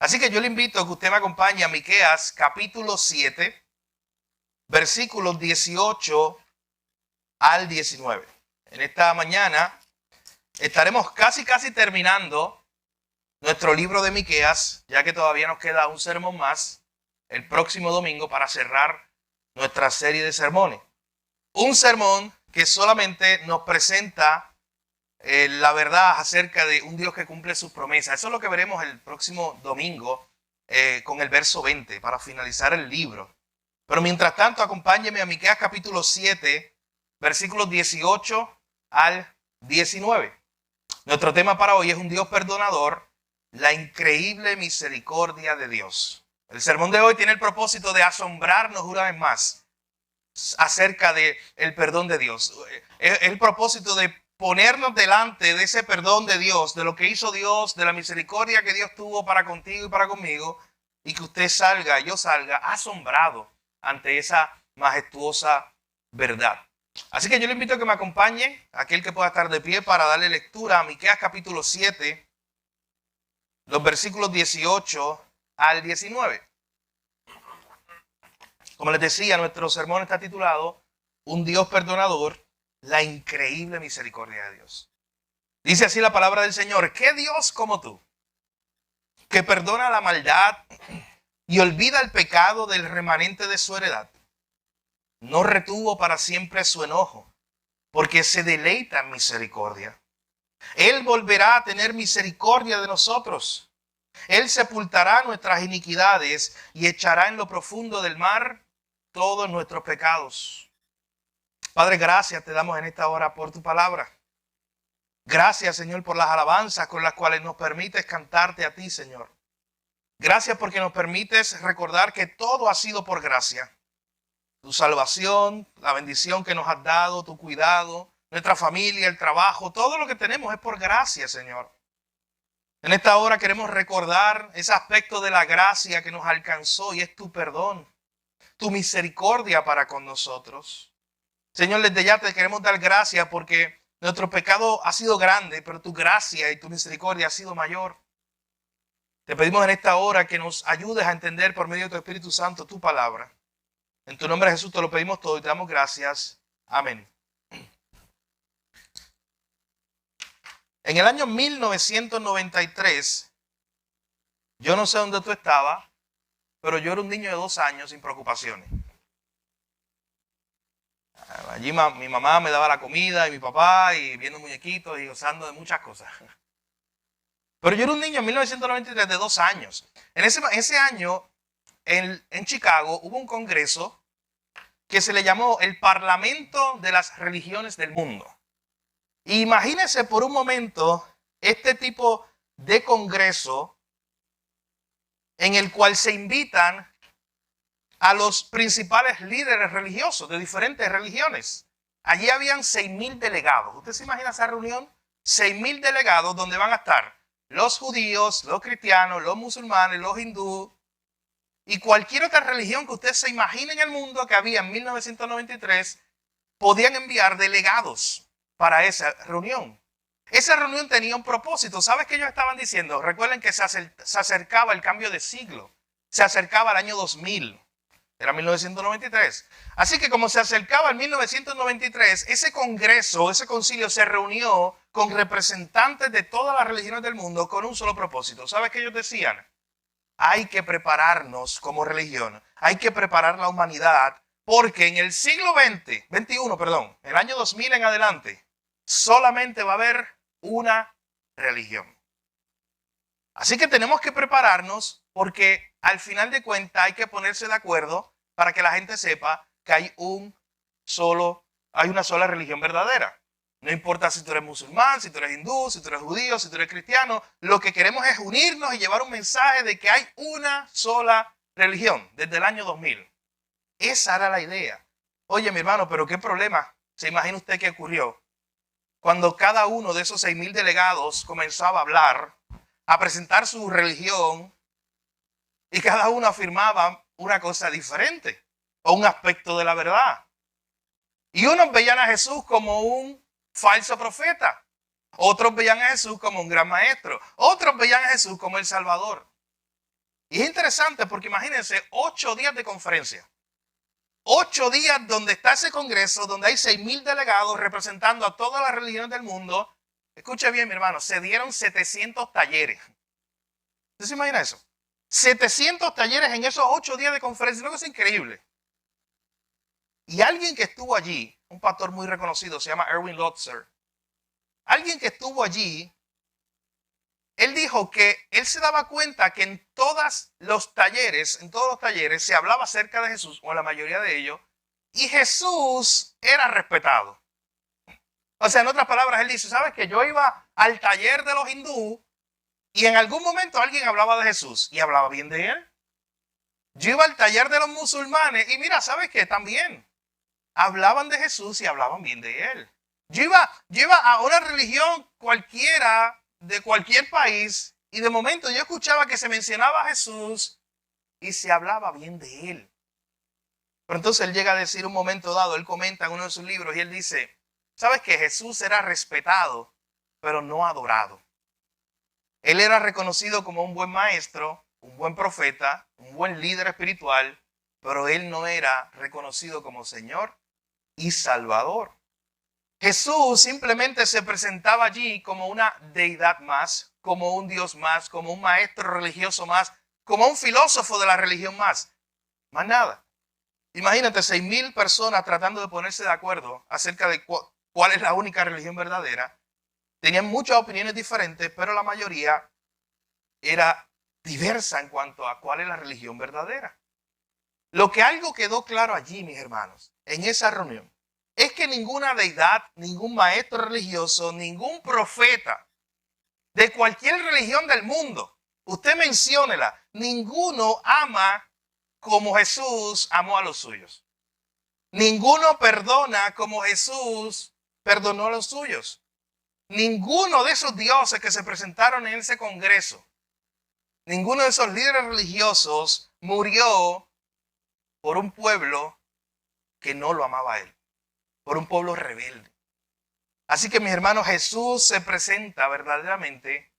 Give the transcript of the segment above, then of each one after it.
Así que yo le invito a que usted me acompañe a Miqueas capítulo 7, versículos 18 al 19. En esta mañana estaremos casi terminando nuestro libro de Miqueas, ya que todavía nos queda un sermón más el próximo domingo para cerrar nuestra serie de sermones. Un sermón que solamente nos presenta la verdad acerca de un Dios que cumple sus promesas. Eso es lo que veremos el próximo domingo con el verso 20 para finalizar el libro. Pero mientras tanto, acompáñeme a Miqueas capítulo 7, versículos 18 al 19. Nuestro tema para hoy es un Dios perdonador, la increíble misericordia de Dios. El sermón de hoy tiene el propósito de asombrarnos una vez más acerca del perdón de Dios. Es el propósito de ponernos delante de ese perdón de Dios, de lo que hizo Dios, de la misericordia que Dios tuvo para contigo y para conmigo, y que usted salga, yo salga asombrado ante esa majestuosa verdad. Así que yo le invito a que me acompañe, aquel que pueda estar de pie, para darle lectura a Miqueas capítulo 7, los versículos 18 al 19. Como les decía, nuestro sermón está titulado Un Dios perdonador, la increíble misericordia de Dios. Dice así la palabra del Señor: ¿qué Dios como tú, que perdona la maldad y olvida el pecado del remanente de su heredad? No retuvo para siempre su enojo, porque se deleita en misericordia. Él volverá a tener misericordia de nosotros. Él sepultará nuestras iniquidades y echará en lo profundo del mar todos nuestros pecados. Padre, gracias te damos en esta hora por tu palabra. Gracias, Señor, por las alabanzas con las cuales nos permites cantarte a ti, Señor. Gracias porque nos permites recordar que todo ha sido por gracia. Tu salvación, la bendición que nos has dado, tu cuidado, nuestra familia, el trabajo, todo lo que tenemos es por gracia, Señor. En esta hora queremos recordar ese aspecto de la gracia que nos alcanzó y es tu perdón, tu misericordia para con nosotros. Señor, desde ya te queremos dar gracias porque nuestro pecado ha sido grande, pero tu gracia y tu misericordia ha sido mayor. Te pedimos en esta hora que nos ayudes a entender por medio de tu Espíritu Santo tu palabra. En tu nombre, Jesús, te lo pedimos todo y te damos gracias. Amén. En el año 1993, yo no sé dónde tú estabas, pero yo era un niño de 2 años sin preocupaciones. Allí mi mamá me daba la comida y mi papá y viendo muñequitos y gozando de muchas cosas. Pero yo era un niño en 1993 de 2 años. En ese año, en Chicago, hubo un congreso que se le llamó el Parlamento de las Religiones del Mundo. Imagínense por un momento este tipo de congreso en el cual se invitan a los principales líderes religiosos de diferentes religiones. Allí habían 6,000 delegados. ¿Usted se imagina esa reunión? 6,000 delegados donde van a estar los judíos, los cristianos, los musulmanes, los hindúes y cualquier otra religión que usted se imagine en el mundo que había en 1993, podían enviar delegados para esa reunión. Esa reunión tenía un propósito. ¿Sabes qué ellos estaban diciendo? Recuerden que se acercaba el cambio de siglo. Se acercaba el año 2000. Era 1993. Así que como se acercaba el 1993, ese congreso, ese concilio se reunió con representantes de todas las religiones del mundo con un solo propósito. ¿Sabes qué ellos decían? Hay que prepararnos como religión, hay que preparar la humanidad, porque en el siglo XXI, el año 2000 en adelante, solamente va a haber una religión. Así que tenemos que prepararnos porque al final de cuentas hay que ponerse de acuerdo para que la gente sepa que hay una sola religión verdadera. No importa si tú eres musulmán, si tú eres hindú, si tú eres judío, si tú eres cristiano. Lo que queremos es unirnos y llevar un mensaje de que hay una sola religión desde el año 2000. Esa era la idea. Oye, mi hermano, pero ¿qué problema se imagina usted que ocurrió cuando cada uno de esos 6,000 delegados comenzaba a hablar, a presentar su religión y cada uno afirmaba una cosa diferente o un aspecto de la verdad? Y unos veían a Jesús como un falso profeta. Otros veían a Jesús como un gran maestro. Otros veían a Jesús como el Salvador. Y es interesante porque imagínense 8 días de conferencia. 8 días donde está ese congreso, donde hay 6,000 delegados representando a todas las religiones del mundo. Escuche bien, mi hermano, se dieron 700 talleres. ¿Usted se imagina eso? 700 talleres en esos 8 días de conferencia. Lo que es increíble. Y alguien que estuvo allí, un pastor muy reconocido, se llama Erwin Lutzer. Alguien que estuvo allí, él dijo que él se daba cuenta que en todos los talleres se hablaba acerca de Jesús, o en la mayoría de ellos, y Jesús era respetado. O sea, en otras palabras, él dice, ¿sabes qué? Yo iba al taller de los hindúes y en algún momento alguien hablaba de Jesús y hablaba bien de él. Yo iba al taller de los musulmanes y mira, ¿sabes qué? También hablaban de Jesús y hablaban bien de él. Yo iba a una religión cualquiera, de cualquier país, y de momento yo escuchaba que se mencionaba a Jesús y se hablaba bien de él. Pero entonces él llega a decir un momento dado, él comenta en uno de sus libros y él dice, ¿sabes qué? Jesús era respetado, pero no adorado. Él era reconocido como un buen maestro, un buen profeta, un buen líder espiritual, pero él no era reconocido como Señor y Salvador. Jesús simplemente se presentaba allí como una deidad más, como un Dios más, como un maestro religioso más, como un filósofo de la religión más. Más nada. Imagínate 6,000 personas tratando de ponerse de acuerdo acerca de cuál es la única religión verdadera. Tenían muchas opiniones diferentes, pero la mayoría era diversa en cuanto a cuál es la religión verdadera. Lo que algo quedó claro allí, mis hermanos, en esa reunión, es que ninguna deidad, ningún maestro religioso, ningún profeta de cualquier religión del mundo, usted menciónela, ninguno ama como Jesús amó a los suyos. Ninguno perdona como Jesús perdonó a los suyos. Ninguno de esos dioses que se presentaron en ese congreso, ninguno de esos líderes religiosos murió por un pueblo que no lo amaba a él, por un pueblo rebelde. Así que mis hermanos, Jesús se presenta verdaderamente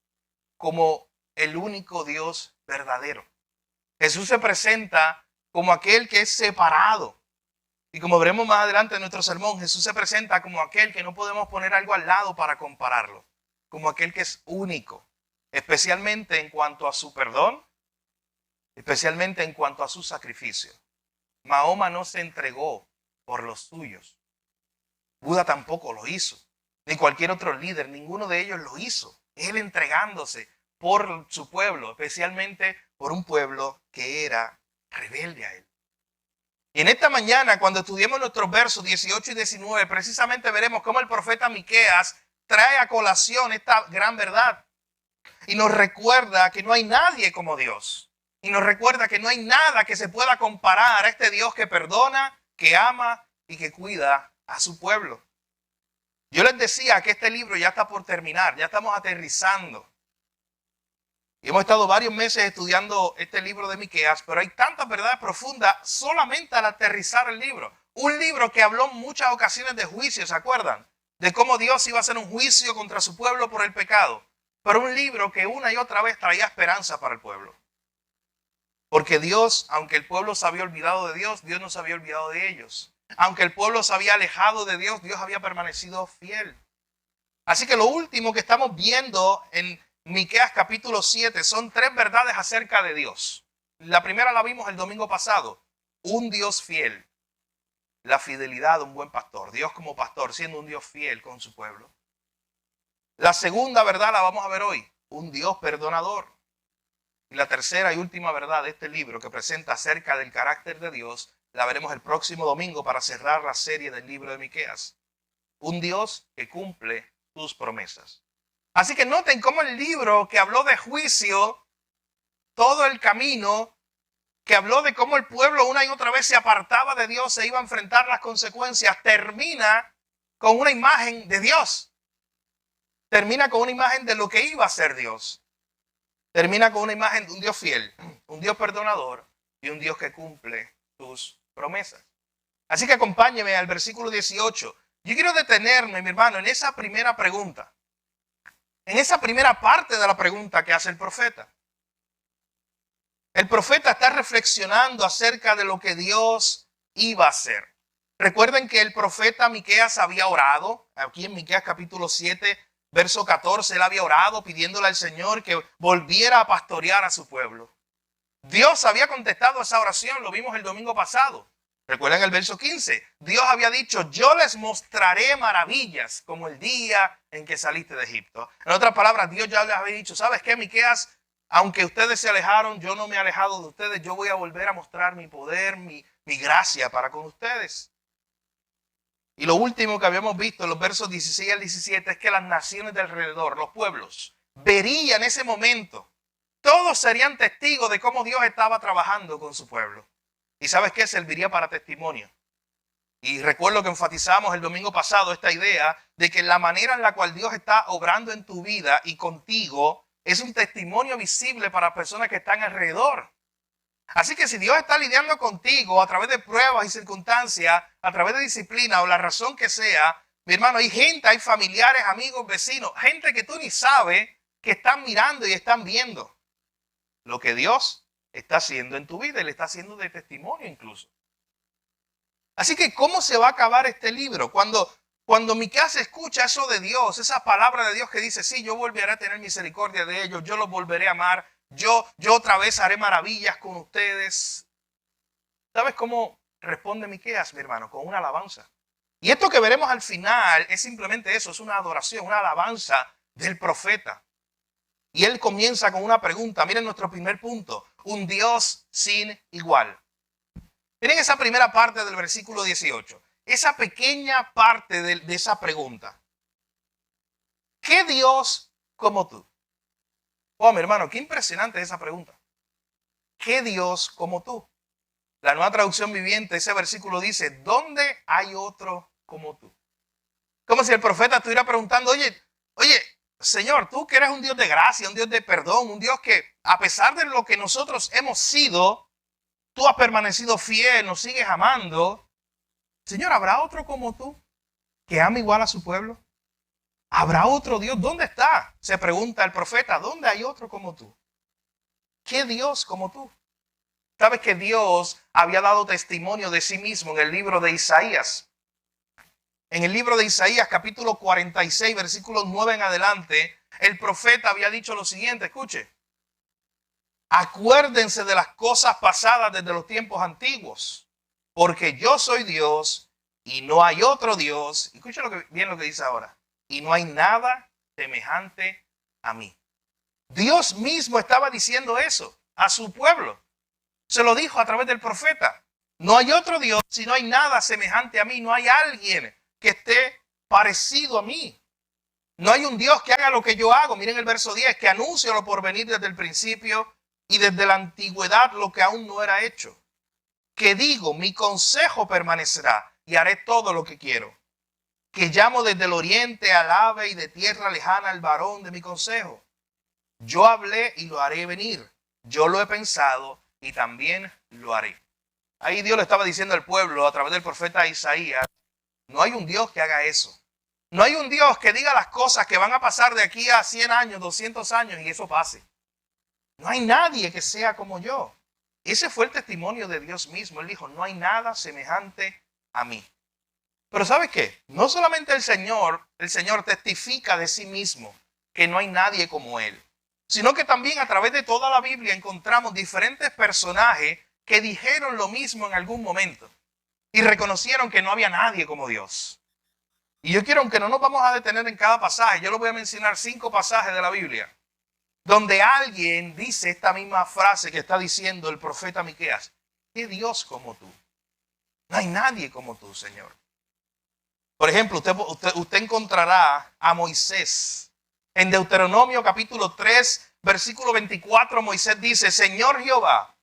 como el único Dios verdadero. Jesús se presenta como aquel que es separado. Y como veremos más adelante en nuestro sermón, Jesús se presenta como aquel que no podemos poner algo al lado para compararlo. Como aquel que es único, especialmente en cuanto a su perdón, especialmente en cuanto a su sacrificio. Mahoma no se entregó por los suyos. Buda tampoco lo hizo. Ni cualquier otro líder, ninguno de ellos lo hizo. Él entregándose por su pueblo, especialmente por un pueblo que era rebelde a él. Y en esta mañana, cuando estudiemos nuestros versos 18 y 19, precisamente veremos cómo el profeta Miqueas trae a colación esta gran verdad. Y nos recuerda que no hay nadie como Dios. Y nos recuerda que no hay nada que se pueda comparar a este Dios que perdona, que ama y que cuida a su pueblo. Yo les decía que este libro ya está por terminar, ya estamos aterrizando. Y hemos estado varios meses estudiando este libro de Miqueas, pero hay tantas verdades profundas solamente al aterrizar el libro. Un libro que habló en muchas ocasiones de juicio, ¿se acuerdan? De cómo Dios iba a hacer un juicio contra su pueblo por el pecado. Pero un libro que una y otra vez traía esperanza para el pueblo. Porque Dios, aunque el pueblo se había olvidado de Dios, Dios no se había olvidado de ellos. Aunque el pueblo se había alejado de Dios, Dios había permanecido fiel. Así que lo último que estamos viendo en Miqueas capítulo 7 son 3 verdades acerca de Dios. La primera la vimos el domingo pasado. Un Dios fiel. La fidelidad de un buen pastor. Dios como pastor, siendo un Dios fiel con su pueblo. La segunda verdad la vamos a ver hoy. Un Dios perdonador. Y la tercera y última verdad de este libro que presenta acerca del carácter de Dios, la veremos el próximo domingo para cerrar la serie del libro de Miqueas. Un Dios que cumple sus promesas. Así que noten cómo el libro que habló de juicio, todo el camino, que habló de cómo el pueblo una y otra vez se apartaba de Dios, se iba a enfrentar las consecuencias, termina con una imagen de Dios. Termina con una imagen de lo que iba a ser Dios. Termina con una imagen de un Dios fiel, un Dios perdonador y un Dios que cumple sus promesas. Así que acompáñeme al versículo 18. Yo quiero detenerme, mi hermano, en esa primera pregunta. En esa primera parte de la pregunta que hace el profeta. El El profeta está reflexionando acerca de lo que Dios iba a hacer. Recuerden que el profeta Miqueas había orado, aquí en Miqueas capítulo 7, verso 14, él había orado pidiéndole al Señor que volviera a pastorear a su pueblo. Dios había contestado esa oración, lo vimos el domingo pasado. Recuerden el verso 15, Dios había dicho, yo les mostraré maravillas como el día en que saliste de Egipto. En otras palabras, Dios ya les había dicho, ¿sabes qué, Miqueas? Aunque ustedes se alejaron, yo no me he alejado de ustedes, yo voy a volver a mostrar mi poder, mi gracia para con ustedes. Y lo último que habíamos visto en los versos 16 al 17 es que las naciones de alrededor, los pueblos, verían ese momento. Todos serían testigos de cómo Dios estaba trabajando con su pueblo. ¿Y sabes qué? Serviría para testimonio. Y recuerdo que enfatizamos el domingo pasado esta idea de que la manera en la cual Dios está obrando en tu vida y contigo es un testimonio visible para las personas que están alrededor. Así que si Dios está lidiando contigo a través de pruebas y circunstancias, a través de disciplina o la razón que sea, mi hermano, hay gente, hay familiares, amigos, vecinos, gente que tú ni sabes que están mirando y están viendo lo que Dios está haciendo en tu vida y le está haciendo de testimonio incluso. Así que, ¿cómo se va a acabar este libro? Cuando Miqueas escucha eso de Dios, esa palabra de Dios que dice, sí, yo volveré a tener misericordia de ellos, yo los volveré a amar, yo otra vez haré maravillas con ustedes. ¿Sabes cómo responde Miqueas, mi hermano? Con una alabanza. Y esto que veremos al final es simplemente eso, es una adoración, una alabanza del profeta. Y él comienza con una pregunta. Miren nuestro primer punto. Un Dios sin igual. Miren esa primera parte del versículo 18. Esa pequeña parte de esa pregunta. ¿Qué Dios como tú? Oh, mi hermano, qué impresionante esa pregunta. ¿Qué Dios como tú? La Nueva Traducción Viviente, ese versículo dice, ¿dónde hay otro como tú? Como si el profeta estuviera preguntando, oye, Señor, tú que eres un Dios de gracia, un Dios de perdón, un Dios que a pesar de lo que nosotros hemos sido, tú has permanecido fiel, nos sigues amando. Señor, ¿habrá otro como tú que ame igual a su pueblo? ¿Habrá otro Dios? ¿Dónde está? Se pregunta el profeta, ¿dónde hay otro como tú? ¿Qué Dios como tú? ¿Sabes que Dios había dado testimonio de sí mismo en el libro de Isaías? En el libro de Isaías, capítulo 46, versículos 9 en adelante, el profeta había dicho lo siguiente, escuche. Acuérdense de las cosas pasadas desde los tiempos antiguos, porque yo soy Dios y no hay otro Dios. Escuche bien lo que dice ahora. Y no hay nada semejante a mí. Dios mismo estaba diciendo eso a su pueblo. Se lo dijo a través del profeta. No hay otro Dios y no hay nada semejante a mí. No hay alguien que esté parecido a mí. No hay un Dios que haga lo que yo hago. Miren el verso 10, que anuncio lo por venir desde el principio y desde la antigüedad lo que aún no era hecho. Que digo, mi consejo permanecerá y haré todo lo que quiero. Que llamo desde el oriente al ave y de tierra lejana al varón de mi consejo. Yo hablé y lo haré venir. Yo lo he pensado y también lo haré. Ahí Dios le estaba diciendo al pueblo a través del profeta Isaías, no hay un Dios que haga eso. No hay un Dios que diga las cosas que van a pasar de aquí a 100 años, 200 años y eso pase. No hay nadie que sea como yo. Ese fue el testimonio de Dios mismo. Él dijo, no hay nada semejante a mí. Pero ¿sabes qué? No solamente el Señor testifica de sí mismo que no hay nadie como Él, sino que también a través de toda la Biblia encontramos diferentes personajes que dijeron lo mismo en algún momento y reconocieron que no había nadie como Dios. Y yo quiero, aunque no nos vamos a detener en cada pasaje, yo les voy a mencionar 5 pasajes de la Biblia donde alguien dice esta misma frase que está diciendo el profeta Miqueas. ¿Qué Dios como tú? No hay nadie como tú, Señor. Por ejemplo, usted encontrará a Moisés. En Deuteronomio capítulo 3, versículo 24, Moisés dice, Señor Jehová,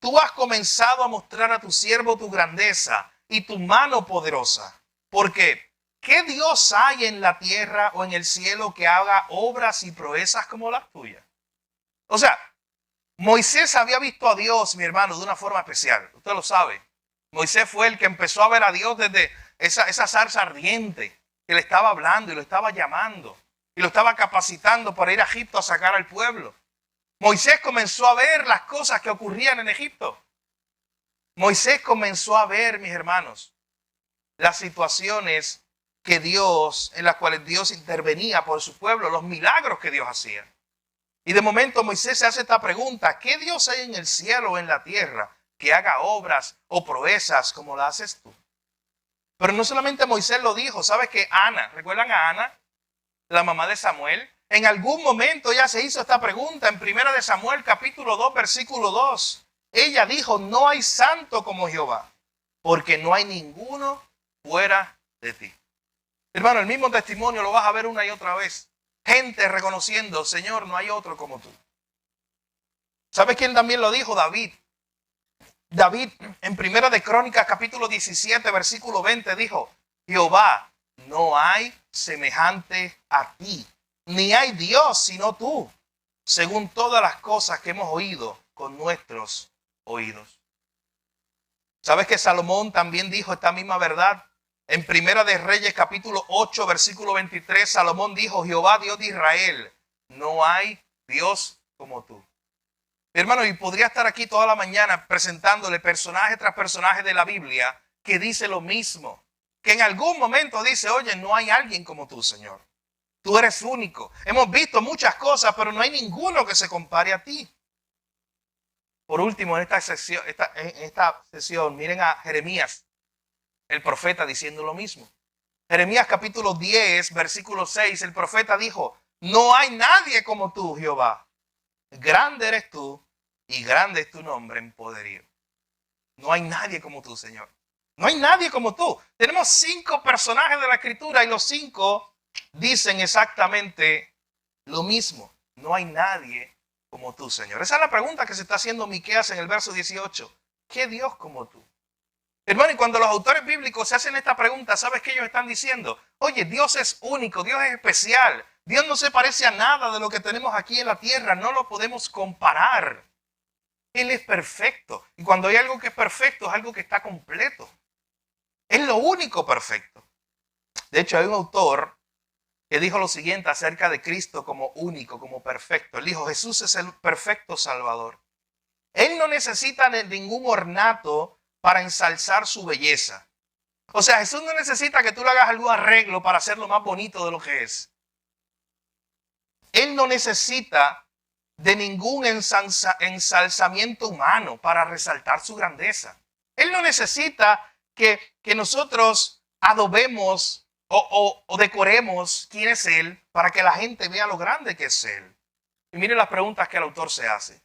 tú has comenzado a mostrar a tu siervo tu grandeza y tu mano poderosa. Porque, ¿qué Dios hay en la tierra o en el cielo que haga obras y proezas como las tuyas? O sea, Moisés había visto a Dios, mi hermano, de una forma especial. Usted lo sabe. Moisés fue el que empezó a ver a Dios desde esa zarza ardiente que le estaba hablando y lo estaba llamando y lo estaba capacitando para ir a Egipto a sacar al pueblo. Moisés comenzó a ver las cosas que ocurrían en Egipto. Moisés comenzó a ver, mis hermanos, las situaciones en las cuales Dios intervenía por su pueblo, los milagros que Dios hacía. Y de momento Moisés se hace esta pregunta: ¿qué Dios hay en el cielo o en la tierra que haga obras o proezas como las haces tú? Pero no solamente Moisés lo dijo, ¿sabes qué? Ana, ¿recuerdan a Ana, la mamá de Samuel? En algún momento ella se hizo esta pregunta en 1 de Samuel capítulo 2 versículo 2. Ella dijo: no hay santo como Jehová, porque no hay ninguno fuera de ti. Hermano, el mismo testimonio lo vas a ver una y otra vez. Gente reconociendo: Señor, no hay otro como tú. ¿Sabes quién también lo dijo? David. David en 1 de Crónicas capítulo 17 versículo 20 dijo: Jehová, no hay semejante a ti, ni hay Dios sino tú, según todas las cosas que hemos oído con nuestros oídos. ¿Sabes que Salomón también dijo esta misma verdad? En 1 de Reyes capítulo 8 versículo 23, Salomón dijo: Jehová Dios de Israel, no hay Dios como tú. Mi hermano, y podría estar aquí toda la mañana presentándole personaje tras personaje de la Biblia que dice lo mismo, que en algún momento dice: oye, no hay alguien como tú, Señor. Tú eres único. Hemos visto muchas cosas, pero no hay ninguno que se compare a ti. Por último, en esta sesión, miren a Jeremías, el profeta, diciendo lo mismo. Jeremías capítulo 10, versículo 6, el profeta dijo: no hay nadie como tú, Jehová. Grande eres tú y grande es tu nombre en poderío. No hay nadie como tú, Señor. No hay nadie como tú. Tenemos 5 personajes de la Escritura y los 5 dicen exactamente lo mismo. No hay nadie como tú, Señor. Esa es la pregunta que se está haciendo Miqueas en el verso 18. ¿Qué Dios como tú? Hermano, y cuando los autores bíblicos se hacen esta pregunta, ¿sabes qué ellos están diciendo? Oye, Dios es único, Dios es especial. Dios no se parece a nada de lo que tenemos aquí en la tierra. No lo podemos comparar. Él es perfecto. Y cuando hay algo que es perfecto, es algo que está completo. Es lo único perfecto. De hecho, hay un autor que dijo lo siguiente acerca de Cristo como único, como perfecto. Él dijo: Jesús es el perfecto Salvador. Él no necesita ningún ornato para ensalzar su belleza. O sea, Jesús no necesita que tú le hagas algún arreglo para hacerlo más bonito de lo que es. Él no necesita de ningún ensalzamiento humano para resaltar su grandeza. Él no necesita que nosotros adobemos o decoremos quién es Él para que la gente vea lo grande que es Él. Y miren las preguntas que el autor se hace.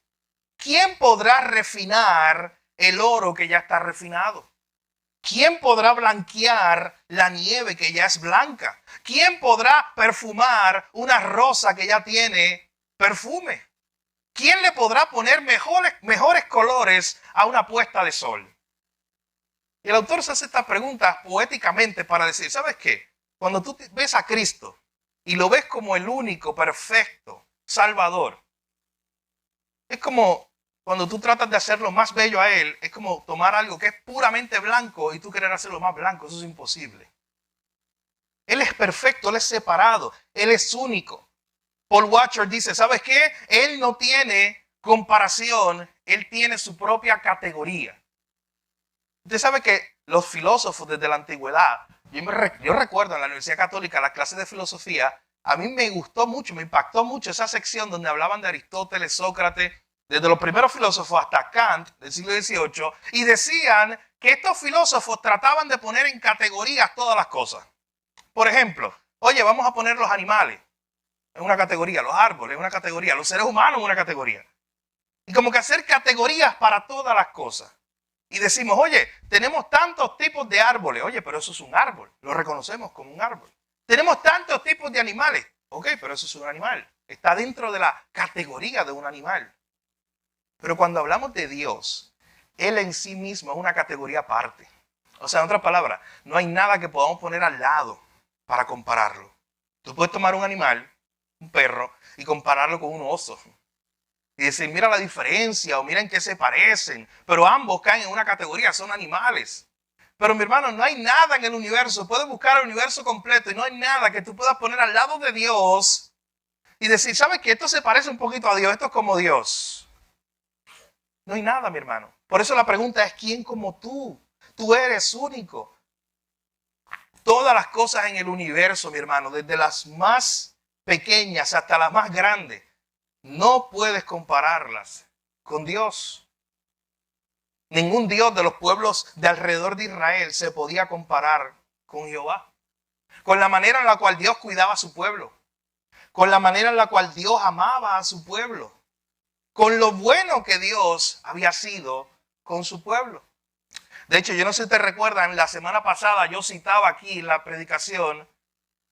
¿Quién podrá refinar el oro que ya está refinado? ¿Quién podrá blanquear la nieve que ya es blanca? ¿Quién podrá perfumar una rosa que ya tiene perfume? ¿Quién le podrá poner mejores colores a una puesta de sol? Y el autor se hace estas preguntas poéticamente para decir: ¿sabes qué? Cuando tú ves a Cristo y lo ves como el único, perfecto Salvador, es como cuando tú tratas de hacerlo más bello a Él, es como tomar algo que es puramente blanco y tú querer hacerlo más blanco. Eso es imposible. Él es perfecto, Él es separado, Él es único. Paul Washer dice: ¿sabes qué? Él no tiene comparación, Él tiene su propia categoría. Usted sabe que los filósofos desde la antigüedad, yo recuerdo en la Universidad Católica, la clase de filosofía, a mí me gustó mucho, me impactó mucho esa sección donde hablaban de Aristóteles, Sócrates, desde los primeros filósofos hasta Kant del siglo XVIII, y decían que estos filósofos trataban de poner en categorías todas las cosas. Por ejemplo, oye, vamos a poner los animales en una categoría, los árboles en una categoría, los seres humanos en una categoría. Y como que hacer categorías para todas las cosas. Y decimos: oye, tenemos tantos tipos de árboles. Oye, pero eso es un árbol. Lo reconocemos como un árbol. Tenemos tantos tipos de animales. Ok, pero eso es un animal. Está dentro de la categoría de un animal. Pero cuando hablamos de Dios, Él en sí mismo es una categoría aparte. O sea, en otras palabras, no hay nada que podamos poner al lado para compararlo. Tú puedes tomar un animal, un perro, y compararlo con un oso. Y decir: mira la diferencia, o miren qué se parecen. Pero ambos caen en una categoría, son animales. Pero mi hermano, no hay nada en el universo. Puedes buscar el universo completo y no hay nada que tú puedas poner al lado de Dios y decir, ¿sabes qué? Esto se parece un poquito a Dios, esto es como Dios. No hay nada, mi hermano. Por eso la pregunta es, ¿quién como tú? Tú eres único. Todas las cosas en el universo, mi hermano, desde las más pequeñas hasta las más grandes, no puedes compararlas con Dios. Ningún Dios de los pueblos de alrededor de Israel se podía comparar con Jehová. Con la manera en la cual Dios cuidaba a su pueblo. Con la manera en la cual Dios amaba a su pueblo. Con lo bueno que Dios había sido con su pueblo. De hecho, yo no sé si te recuerdan, la semana pasada yo citaba aquí en la predicación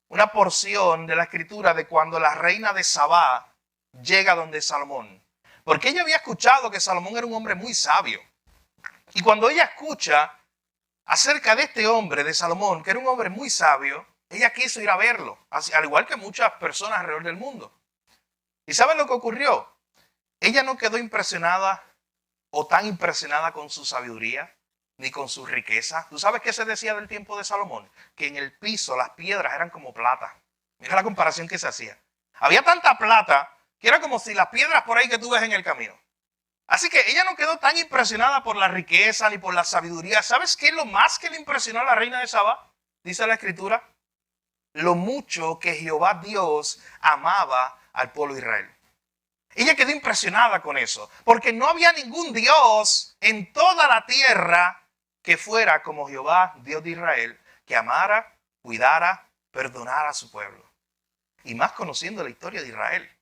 una porción de la escritura de cuando la reina de Sabá llega donde Salomón. Porque ella había escuchado que Salomón era un hombre muy sabio. Y cuando ella escucha acerca de este hombre, de Salomón, que era un hombre muy sabio, ella quiso ir a verlo, al igual que muchas personas alrededor del mundo. ¿Y saben lo que ocurrió? Ella no quedó impresionada o tan impresionada con su sabiduría ni con su riqueza. ¿Tú sabes qué se decía del tiempo de Salomón? Que en el piso las piedras eran como plata. Mira la comparación que se hacía. Había tanta plata que era como si las piedras por ahí que tú ves en el camino. Así que ella no quedó tan impresionada por la riqueza ni por la sabiduría. ¿Sabes qué es lo más que le impresionó a la reina de Sabá? Dice la escritura. Lo mucho que Jehová Dios amaba al pueblo de Israel. Ella quedó impresionada con eso, porque no había ningún Dios en toda la tierra que fuera como Jehová, Dios de Israel, que amara, cuidara, perdonara a su pueblo. Y más conociendo la historia de Israel.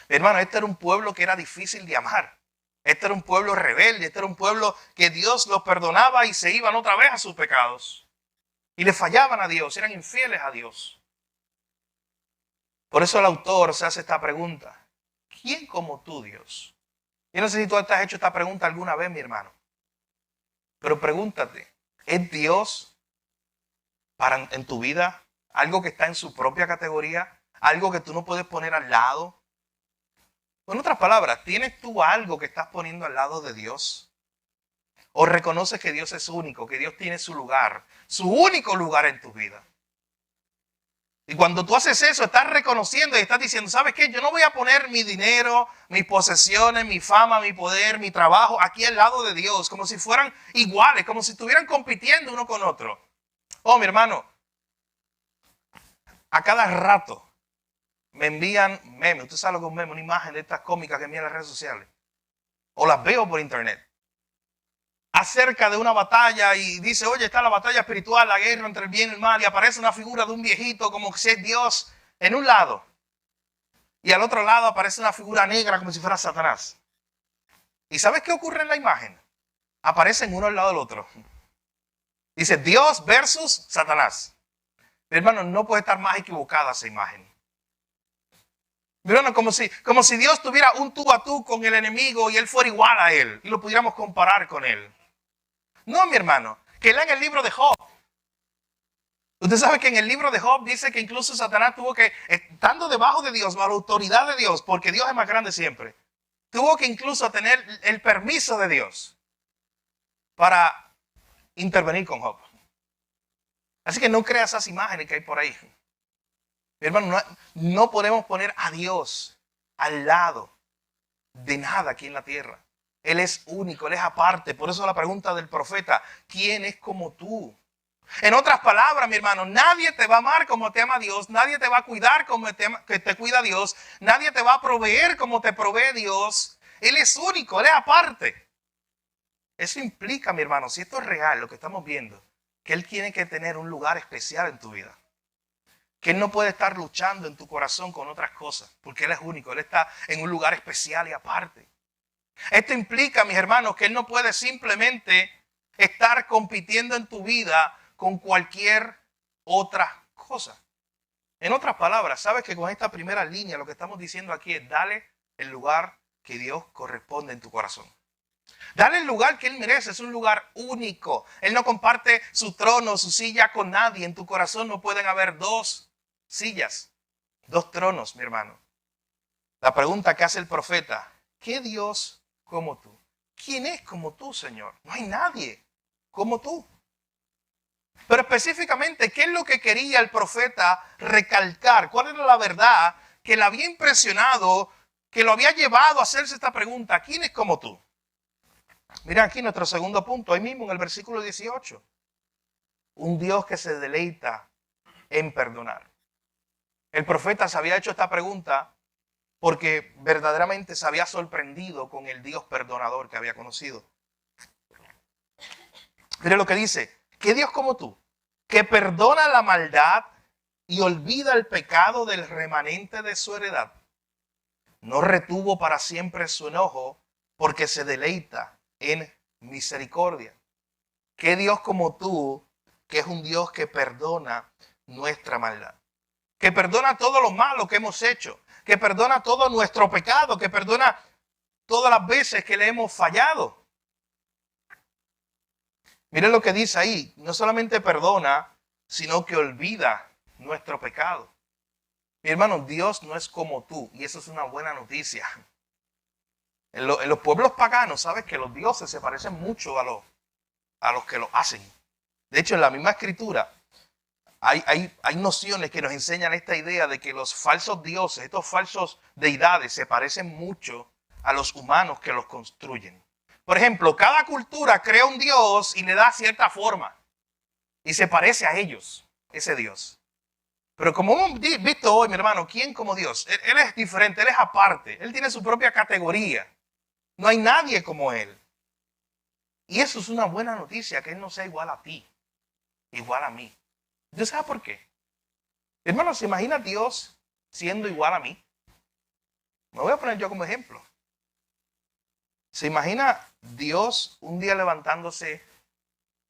Hermano, este era un pueblo que era difícil de amar. Este era un pueblo rebelde, este era un pueblo que Dios los perdonaba y se iban otra vez a sus pecados. Y le fallaban a Dios, eran infieles a Dios. Por eso el autor se hace esta pregunta. ¿Quién como tú, Dios? Yo no sé si tú te has hecho esta pregunta alguna vez, mi hermano. Pero pregúntate, ¿es Dios en tu vida algo que está en su propia categoría? ¿Algo que tú no puedes poner al lado? En otras palabras, ¿tienes tú algo que estás poniendo al lado de Dios? ¿O reconoces que Dios es único, que Dios tiene su lugar, su único lugar en tu vida? Y cuando tú haces eso, estás reconociendo y estás diciendo, ¿sabes qué? Yo no voy a poner mi dinero, mis posesiones, mi fama, mi poder, mi trabajo aquí al lado de Dios, como si fueran iguales, como si estuvieran compitiendo uno con otro. Oh, mi hermano, a cada rato me envían memes. Usted sabe lo que es un meme, una imagen de estas cómicas que envían en las redes sociales. O las veo por internet. Acerca de una batalla y dice, oye, está la batalla espiritual, la guerra entre el bien y el mal, y aparece una figura de un viejito como si es Dios en un lado. Y al otro lado aparece una figura negra como si fuera Satanás. ¿Y sabes qué ocurre en la imagen? Aparecen uno al lado del otro. Dice Dios versus Satanás. Mi hermano, no puede estar más equivocada esa imagen. Mi hermano, como si Dios tuviera un tú a tú con el enemigo y él fuera igual a él y lo pudiéramos comparar con él. No, mi hermano, que lea en el libro de Job. Usted sabe que en el libro de Job dice que incluso Satanás tuvo que, estando debajo de Dios, bajo la autoridad de Dios, porque Dios es más grande siempre, tuvo que incluso tener el permiso de Dios para intervenir con Job. Así que no crea esas imágenes que hay por ahí. Mi hermano, no podemos poner a Dios al lado de nada aquí en la tierra. Él es único, Él es aparte. Por eso la pregunta del profeta, ¿quién es como tú? En otras palabras, mi hermano, nadie te va a amar como te ama Dios. Nadie te va a cuidar como te cuida Dios. Nadie te va a proveer como te provee Dios. Él es único, Él es aparte. Eso implica, mi hermano, si esto es real, lo que estamos viendo, que Él tiene que tener un lugar especial en tu vida. Que Él no puede estar luchando en tu corazón con otras cosas, porque Él es único, Él está en un lugar especial y aparte. Esto implica, mis hermanos, que Él no puede simplemente estar compitiendo en tu vida con cualquier otra cosa. En otras palabras, sabes que con esta primera línea lo que estamos diciendo aquí es dale el lugar que Dios corresponde en tu corazón. Dale el lugar que Él merece, es un lugar único. Él no comparte su trono, su silla con nadie. En tu corazón no pueden haber dos sillas, dos tronos, mi hermano. La pregunta que hace el profeta, ¿qué Dios como tú? ¿Quién es como tú, Señor? No hay nadie como tú. Pero específicamente, ¿qué es lo que quería el profeta recalcar? ¿Cuál era la verdad que le había impresionado, que lo había llevado a hacerse esta pregunta: ¿quién es como tú? Mira aquí nuestro segundo punto, ahí mismo en el versículo 18. Un Dios que se deleita en perdonar. El profeta se había hecho esta pregunta porque verdaderamente se había sorprendido con el Dios perdonador que había conocido. Mire lo que dice: ¿qué Dios como tú, que perdona la maldad y olvida el pecado del remanente de su heredad? No retuvo para siempre su enojo, porque se deleita en misericordia. ¿Qué Dios como tú, que es un Dios que perdona nuestra maldad? Que perdona todo lo malo que hemos hecho, que perdona todo nuestro pecado, que perdona todas las veces que le hemos fallado. Miren lo que dice ahí: no solamente perdona, sino que olvida nuestro pecado. Mi hermano, Dios no es como tú, y eso es una buena noticia. En los pueblos paganos, sabes que los dioses se parecen mucho a los que lo hacen. De hecho, en la misma escritura hay nociones que nos enseñan esta idea de que los falsos dioses, estos falsos deidades, se parecen mucho a los humanos que los construyen. Por ejemplo, cada cultura crea un dios y le da cierta forma y se parece a ellos, ese dios. Pero como hemos visto hoy, mi hermano, ¿quién como Dios? Él es diferente, Él es aparte, Él tiene su propia categoría. No hay nadie como Él. Y eso es una buena noticia, que Él no sea igual a ti, igual a mí. ¿Usted sabe por qué? Hermano, ¿se imagina Dios siendo igual a mí? Me voy a poner yo como ejemplo. ¿Se imagina Dios un día levantándose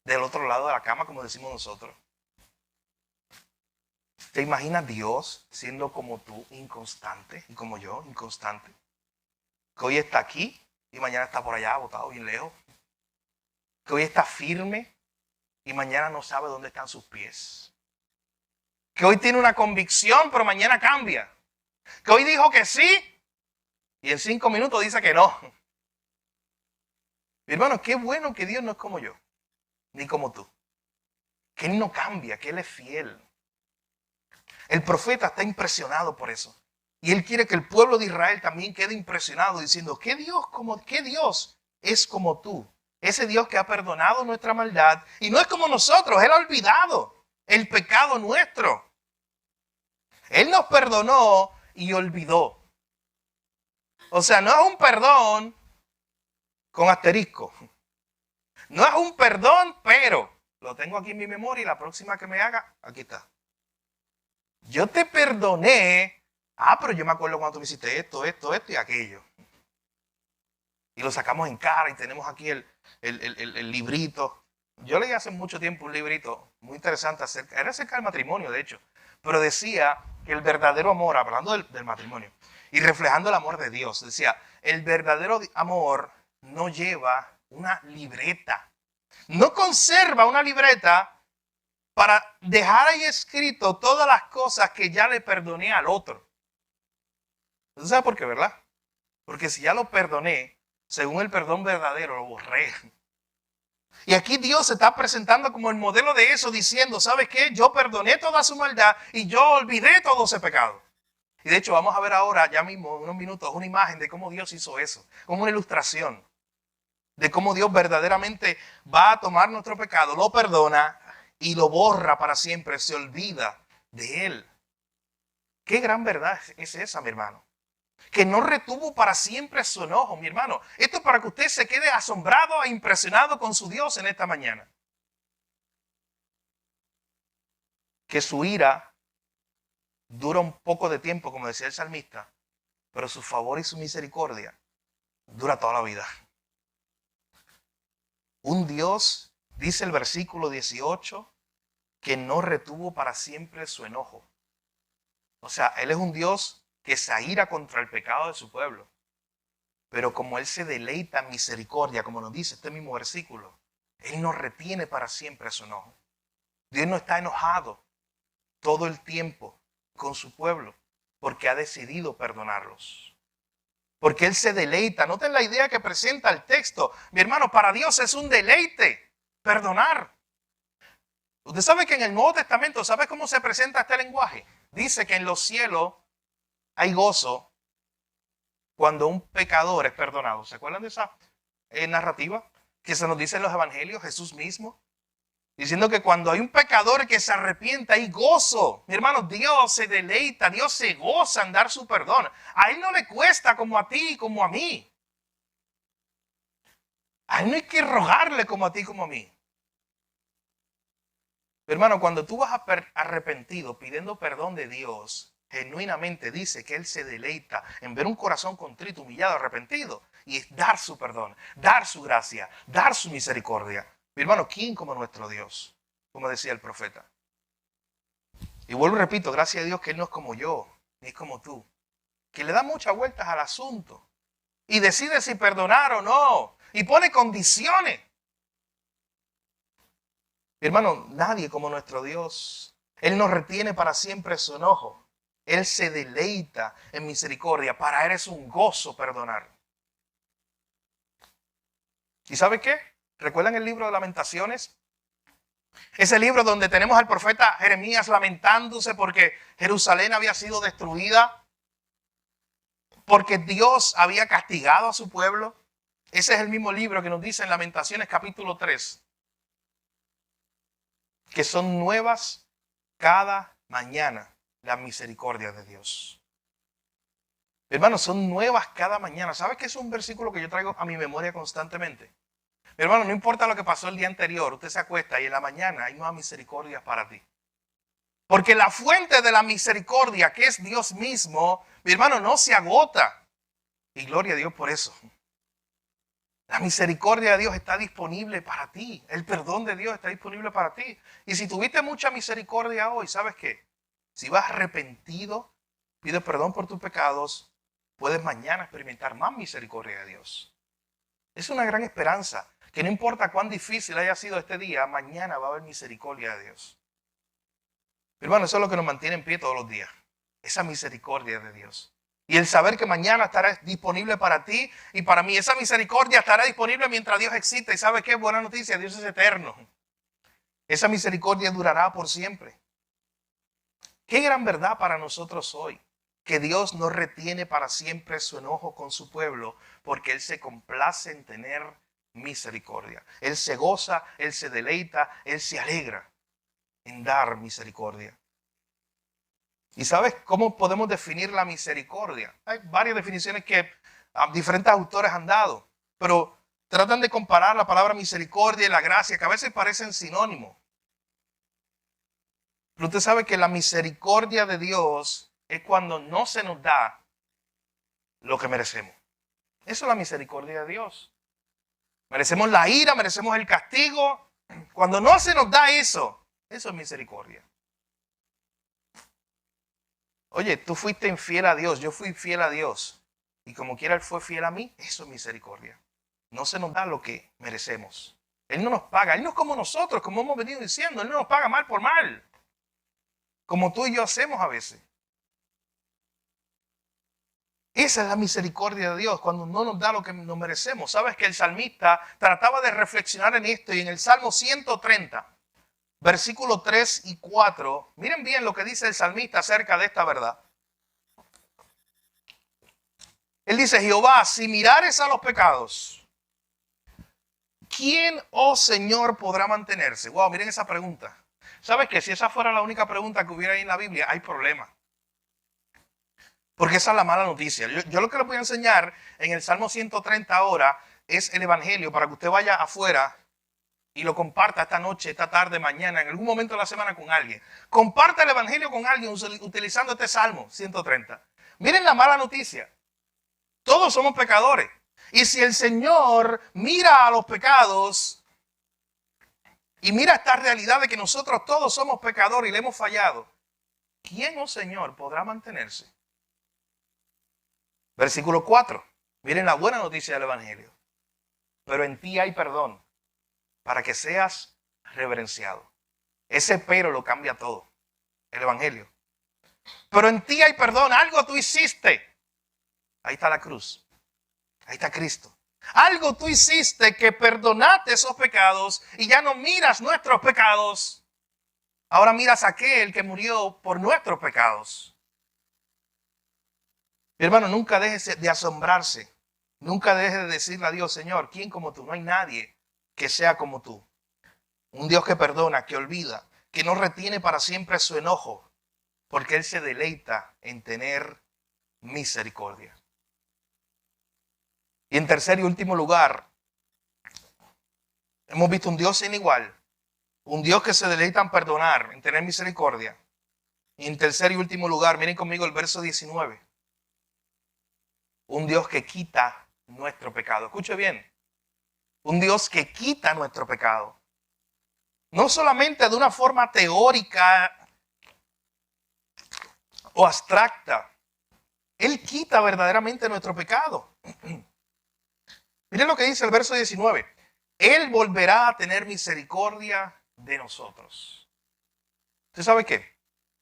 del otro lado de la cama, como decimos nosotros? ¿Te imaginas Dios siendo como tú, inconstante, y como yo, inconstante? Que hoy está aquí y mañana está por allá, botado bien lejos. Que hoy está firme y mañana no sabe dónde están sus pies. Que hoy tiene una convicción, pero mañana cambia. Que hoy dijo que sí y en 5 minutos dice que no. Mi hermano, qué bueno que Dios no es como yo, ni como tú. Que Él no cambia, que Él es fiel. El profeta está impresionado por eso. Y él quiere que el pueblo de Israel también quede impresionado diciendo: ¿qué Dios es como tú? Ese Dios que ha perdonado nuestra maldad y no es como nosotros. Él ha olvidado el pecado nuestro. Él nos perdonó y olvidó. O sea, no es un perdón con asterisco. No es un perdón, pero lo tengo aquí en mi memoria y la próxima que me haga, aquí está. Yo te perdoné. Pero yo me acuerdo cuando tú me hiciste esto y aquello. Y lo sacamos en cara y tenemos aquí el librito. Yo leí hace mucho tiempo un librito muy interesante era acerca del matrimonio, de hecho. Pero decía que el verdadero amor, hablando del matrimonio, y reflejando el amor de Dios, decía: el verdadero amor no lleva una libreta. No conserva una libreta para dejar ahí escrito todas las cosas que ya le perdoné al otro. ¿Usted sabe por qué, verdad? Porque si ya lo perdoné, según el perdón verdadero, lo borré. Y aquí Dios se está presentando como el modelo de eso, diciendo: ¿sabes qué? Yo perdoné toda su maldad y yo olvidé todo ese pecado. Y de hecho vamos a ver ahora, ya mismo, en unos minutos, una imagen de cómo Dios hizo eso, como una ilustración de cómo Dios verdaderamente va a tomar nuestro pecado, lo perdona y lo borra para siempre, se olvida de él. Qué gran verdad es esa, mi hermano. Que no retuvo para siempre su enojo, mi hermano. Esto es para que usted se quede asombrado e impresionado con su Dios en esta mañana. Que su ira dura un poco de tiempo, como decía el salmista, pero su favor y su misericordia dura toda la vida. Un Dios, dice el versículo 18, que no retuvo para siempre su enojo. O sea, Él es un Dios que se aira contra el pecado de su pueblo. Pero como Él se deleita en misericordia, como nos dice este mismo versículo, Él no retiene para siempre su enojo. Dios no está enojado todo el tiempo con su pueblo porque ha decidido perdonarlos. Porque Él se deleita. Noten la idea que presenta el texto. Mi hermano, para Dios es un deleite perdonar. Usted sabe que en el Nuevo Testamento, ¿sabe cómo se presenta este lenguaje? Dice que en los cielos hay gozo cuando un pecador es perdonado. ¿Se acuerdan de esa narrativa que se nos dice en los evangelios? Jesús mismo diciendo que cuando hay un pecador que se arrepiente, hay gozo. Mi hermano, Dios se deleita, Dios se goza en dar su perdón. A Él no le cuesta como a ti, como a mí. A Él no hay que rogarle como a ti, como a mí. Hermano, cuando tú vas arrepentido, pidiendo perdón de Dios, genuinamente dice que Él se deleita en ver un corazón contrito, humillado, arrepentido, y es dar su perdón, dar su gracia, dar su misericordia. Mi hermano, ¿quién como nuestro Dios? Como decía el profeta. Y vuelvo y repito, gracias a Dios que Él no es como yo, ni es como tú, que le da muchas vueltas al asunto y decide si perdonar o no, y pone condiciones. Mi hermano, nadie como nuestro Dios. Él no retiene para siempre su enojo. Él se deleita en misericordia. Para Él es un gozo perdonar. ¿Y sabe qué? ¿Recuerdan el libro de Lamentaciones? Ese libro donde tenemos al profeta Jeremías lamentándose porque Jerusalén había sido destruida, porque Dios había castigado a su pueblo. Ese es el mismo libro que nos dice en Lamentaciones capítulo 3, que son nuevas cada mañana las misericordias de Dios. Hermanos, son nuevas cada mañana. ¿Sabes qué es un versículo que yo traigo a mi memoria constantemente? Mi hermano, no importa lo que pasó el día anterior, usted se acuesta y en la mañana hay nuevas misericordias para ti. Porque la fuente de la misericordia, que es Dios mismo, mi hermano, no se agota. Y gloria a Dios por eso. La misericordia de Dios está disponible para ti. El perdón de Dios está disponible para ti. Y si tuviste mucha misericordia hoy, ¿sabes qué? Si vas arrepentido, pides perdón por tus pecados, puedes mañana experimentar más misericordia de Dios. Es una gran esperanza, que no importa cuán difícil haya sido este día, mañana va a haber misericordia de Dios. Hermano, eso es lo que nos mantiene en pie todos los días. Esa misericordia de Dios. Y el saber que mañana estará disponible para ti y para mí. Esa misericordia estará disponible mientras Dios exista. ¿Y sabe qué? Buena noticia, Dios es eterno. Esa misericordia durará por siempre. Qué gran verdad para nosotros hoy. Que Dios no retiene para siempre su enojo con su pueblo, porque Él se complace en tener misericordia. Él se goza, Él se deleita, Él se alegra en dar misericordia. ¿Y sabes cómo podemos definir la misericordia? Hay varias definiciones que diferentes autores han dado, pero tratan de comparar la palabra misericordia y la gracia, que a veces parecen sinónimos. Pero usted sabe que la misericordia de Dios es cuando no se nos da lo que merecemos. Eso es la misericordia de Dios. Merecemos la ira, merecemos el castigo. Cuando no se nos da eso, eso es misericordia. Oye, tú fuiste infiel a Dios, yo fui fiel a Dios. Y como quiera Él fue fiel a mí, eso es misericordia. No se nos da lo que merecemos. Él no nos paga, Él no es como nosotros, como hemos venido diciendo. Él no nos paga mal por mal. Como tú y yo hacemos a veces. Esa es la misericordia de Dios, cuando no nos da lo que nos merecemos. Sabes que el salmista trataba de reflexionar en esto y en el Salmo 130, versículos 3 y 4, miren bien lo que dice el salmista acerca de esta verdad. Él dice, Jehová, si mirares a los pecados, ¿quién, oh Señor, podrá mantenerse? Wow, miren esa pregunta. ¿Sabes que si esa fuera la única pregunta que hubiera ahí en la Biblia, hay problema? Porque esa es la mala noticia. Yo lo que les voy a enseñar en el Salmo 130 ahora es el Evangelio para que usted vaya afuera y lo comparta esta noche, esta tarde, mañana, en algún momento de la semana con alguien. Comparta el Evangelio con alguien utilizando este Salmo 130. Miren la mala noticia. Todos somos pecadores. Y si el Señor mira a los pecados y mira esta realidad de que nosotros todos somos pecadores y le hemos fallado, ¿quién, oh Señor, podrá mantenerse? Versículo 4. Miren la buena noticia del Evangelio. Pero en ti hay perdón, para que seas reverenciado. Ese pero lo cambia todo. El Evangelio. Pero en ti hay perdón. Algo tú hiciste. Ahí está la cruz. Ahí está Cristo. Algo tú hiciste que perdonaste esos pecados y ya no miras nuestros pecados. Ahora miras a aquel que murió por nuestros pecados. Mi hermano, nunca dejes de asombrarse. Nunca dejes de decirle a Dios, Señor, ¿quién como tú? No hay nadie que sea como tú. Un Dios que perdona, que olvida, que no retiene para siempre su enojo, porque Él se deleita en tener misericordia. Y en tercer y último lugar, hemos visto un Dios sin igual, un Dios que se deleita en perdonar, en tener misericordia. Y en tercer y último lugar, miren conmigo el verso 19. Un Dios que quita nuestro pecado. Escuche bien. Un Dios que quita nuestro pecado. No solamente de una forma teórica o abstracta. Él quita verdaderamente nuestro pecado. Miren lo que dice el verso 19. Él volverá a tener misericordia de nosotros. ¿Usted sabe qué?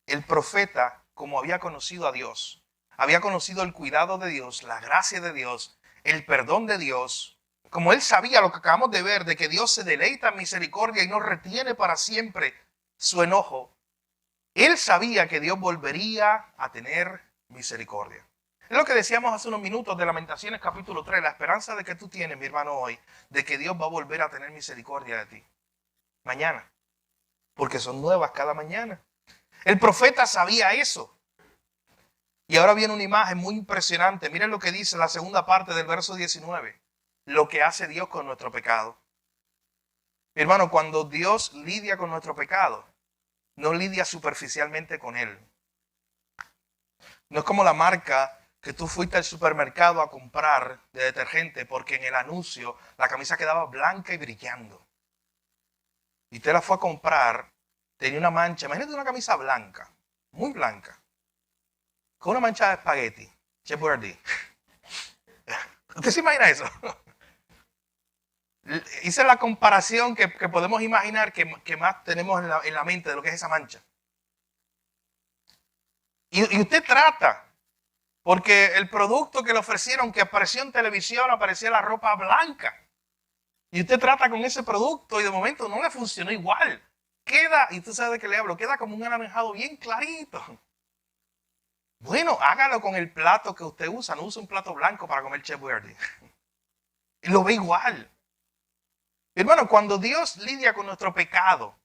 El profeta, como había conocido a Dios, había conocido el cuidado de Dios, la gracia de Dios, el perdón de Dios, como él sabía lo que acabamos de ver, de que Dios se deleita en misericordia y no retiene para siempre su enojo, él sabía que Dios volvería a tener misericordia. Es lo que decíamos hace unos minutos de Lamentaciones capítulo 3, la esperanza de que tú tienes, mi hermano, hoy, de que Dios va a volver a tener misericordia de ti. Mañana. Porque son nuevas cada mañana. El profeta sabía eso. Y ahora viene una imagen muy impresionante. Miren lo que dice la segunda parte del verso 19. Lo que hace Dios con nuestro pecado. Mi hermano, cuando Dios lidia con nuestro pecado, no lidia superficialmente con él. No es como la marca que tú fuiste al supermercado a comprar de detergente porque en el anuncio la camisa quedaba blanca y brillando. Y usted la fue a comprar, tenía una mancha. Imagínate una camisa blanca, muy blanca, con una mancha de espagueti. Chef Boyardee. ¿Usted se imagina eso? Hice la comparación que podemos imaginar que más tenemos en la mente de lo que es esa mancha. Y usted trata, porque el producto que le ofrecieron, que apareció en televisión, aparecía la ropa blanca. Y usted trata con ese producto y de momento no le funcionó igual. Queda, y tú sabes de qué le hablo, queda como un anaranjado bien clarito. Bueno, hágalo con el plato que usted usa. No use un plato blanco para comer Chef Boyardee. Y lo ve igual. Hermano, cuando Dios lidia con nuestro pecado,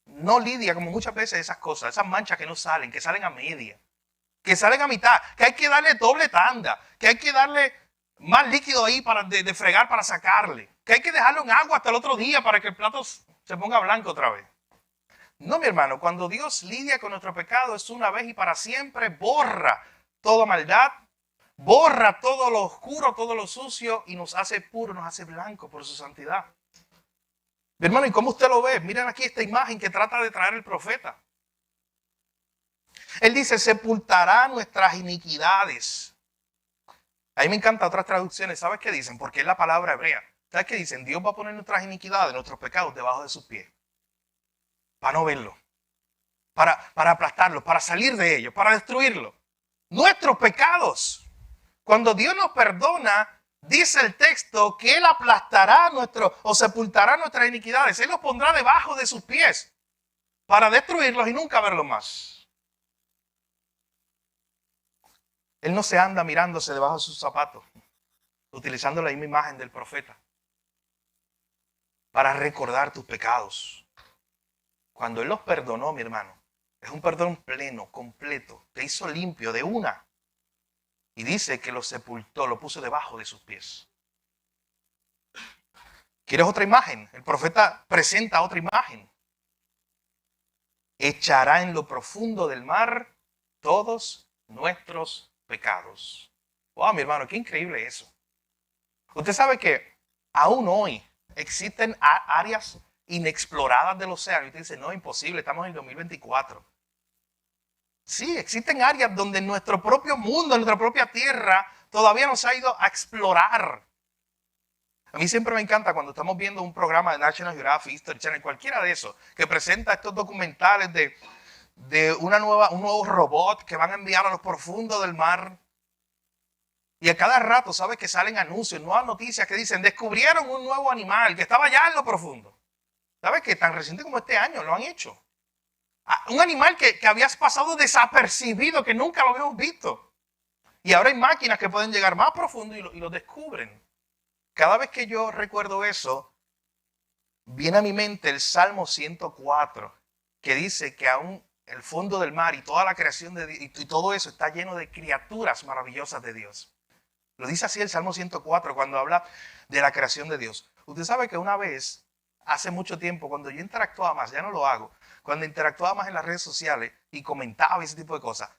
no lidia como muchas veces esas cosas, esas manchas que no salen, que salen a media, que salen a mitad, que hay que darle doble tanda, que hay que darle más líquido ahí de fregar para sacarle, que hay que dejarlo en agua hasta el otro día para que el plato se ponga blanco otra vez. No, mi hermano, cuando Dios lidia con nuestro pecado es una vez y para siempre, borra toda maldad, borra todo lo oscuro, todo lo sucio y nos hace puro, nos hace blanco por su santidad. Mi hermano, ¿y cómo usted lo ve? Miren aquí esta imagen que trata de traer el profeta. Él dice, sepultará nuestras iniquidades. A mí me encantan otras traducciones. ¿Sabes qué dicen? Porque es la palabra hebrea. ¿Sabes qué dicen? Dios va a poner nuestras iniquidades, nuestros pecados debajo de sus pies. Para no verlo. Para aplastarlos, para salir de ellos, para destruirlos. Nuestros pecados. Cuando Dios nos perdona, dice el texto que Él aplastará o sepultará nuestras iniquidades. Él los pondrá debajo de sus pies para destruirlos y nunca verlos más. Él no se anda mirándose debajo de sus zapatos, utilizando la misma imagen del profeta para recordar tus pecados. Cuando Él los perdonó, mi hermano, es un perdón pleno, completo, te hizo limpio de una. Y dice que lo sepultó, lo puso debajo de sus pies. ¿Quieres otra imagen? El profeta presenta otra imagen. Echará en lo profundo del mar todos nuestros pecados. Wow, mi hermano, qué increíble eso. Usted sabe que aún hoy existen áreas inexploradas del océano. Y usted dice, no, imposible, estamos en el 2024. Sí, existen áreas donde nuestro propio mundo, nuestra propia tierra, todavía no se ha ido a explorar. A mí siempre me encanta cuando estamos viendo un programa de National Geographic, History Channel, cualquiera de esos, que presenta estos documentales de un nuevo robot que van a enviar a los profundos del mar. Y a cada rato, ¿sabes? Que salen anuncios, nuevas noticias que dicen, descubrieron un nuevo animal que estaba allá en lo profundo. ¿Sabes? Que tan reciente como este año lo han hecho. Un animal que había pasado desapercibido, que nunca lo habíamos visto. Y ahora hay máquinas que pueden llegar más profundo y lo descubren. Cada vez que yo recuerdo eso, viene a mi mente el Salmo 104, que dice que aún el fondo del mar y toda la creación de Dios, y todo eso está lleno de criaturas maravillosas de Dios. Lo dice así el Salmo 104 cuando habla de la creación de Dios. Usted sabe que una vez, hace mucho tiempo, cuando yo interactuaba más, ya no lo hago, cuando interactuaba más en las redes sociales y comentaba ese tipo de cosas,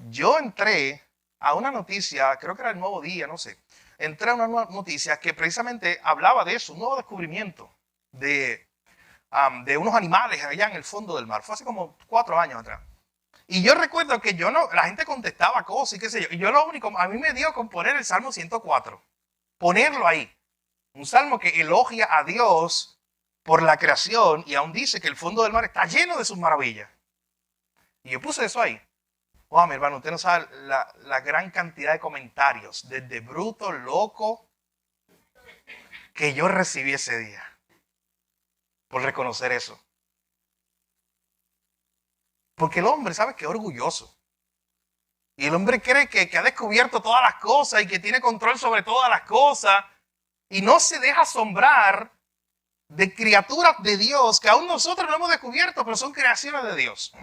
yo entré a una noticia, creo que era el Nuevo Día, no sé, entré a una noticia que precisamente hablaba de eso, un nuevo descubrimiento de unos animales allá en el fondo del mar. Fue hace como 4 años atrás. Y yo recuerdo que la gente contestaba cosas y qué sé yo. Y yo lo único, a mí me dio con poner el Salmo 104. Ponerlo ahí. Un salmo que elogia a Dios por la creación y aún dice que el fondo del mar está lleno de sus maravillas. Y yo puse eso ahí. Wow, mi hermano, usted no sabe la gran cantidad de comentarios, desde bruto, loco, que yo recibí ese día. Por reconocer eso. Porque el hombre, ¿sabe qué? Orgulloso. Y el hombre cree que ha descubierto todas las cosas y que tiene control sobre todas las cosas. Y no se deja asombrar de criaturas de Dios que aún nosotros no hemos descubierto, pero son creaciones de Dios.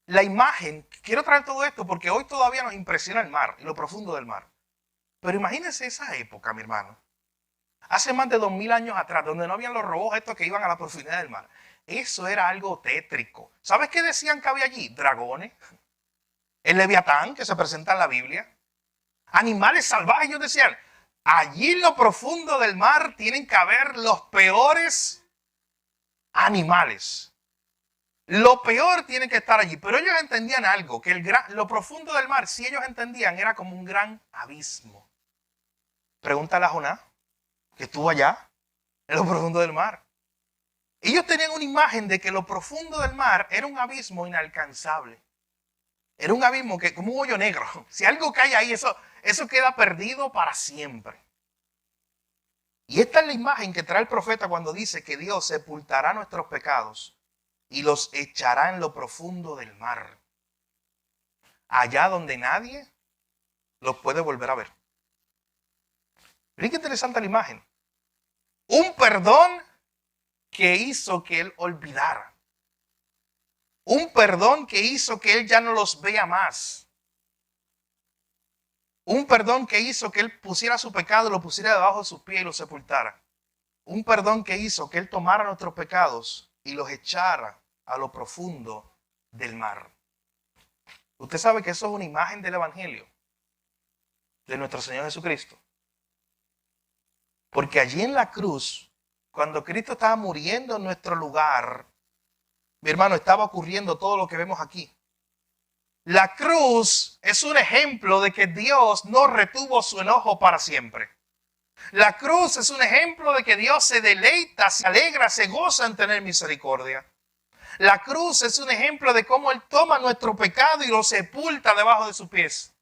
La imagen, quiero traer todo esto porque hoy todavía nos impresiona el mar y lo profundo del mar. Pero imagínense esa época, mi hermano. Hace más de 2000 años atrás, donde no habían los robots estos que iban a la profundidad del mar. Eso era algo tétrico. ¿Sabes qué decían que había allí? Dragones. El leviatán que se presenta en la Biblia. Animales salvajes. Ellos decían, allí en lo profundo del mar tienen que haber los peores animales. Lo peor tiene que estar allí. Pero ellos entendían algo, que lo profundo del mar, si ellos entendían, era como un gran abismo. Pregúntale a Jonás, que estuvo allá, en lo profundo del mar. Ellos tenían una imagen de que lo profundo del mar era un abismo inalcanzable. Era un abismo que, como un hoyo negro. Si algo cae ahí, eso queda perdido para siempre. Y esta es la imagen que trae el profeta cuando dice que Dios sepultará nuestros pecados y los echará en lo profundo del mar. Allá donde nadie los puede volver a ver. Miren qué interesante la imagen. Un perdón que hizo que él olvidara. Un perdón que hizo que él ya no los vea más. Un perdón que hizo que él pusiera su pecado, lo pusiera debajo de sus pies y lo sepultara. Un perdón que hizo que él tomara nuestros pecados y los echara a lo profundo del mar. Usted sabe que eso es una imagen del Evangelio de nuestro Señor Jesucristo. Porque allí en la cruz, cuando Cristo estaba muriendo en nuestro lugar, mi hermano, estaba ocurriendo todo lo que vemos aquí. La cruz es un ejemplo de que Dios no retuvo su enojo para siempre. La cruz es un ejemplo de que Dios se deleita, se alegra, se goza en tener misericordia. La cruz es un ejemplo de cómo Él toma nuestro pecado y lo sepulta debajo de sus pies.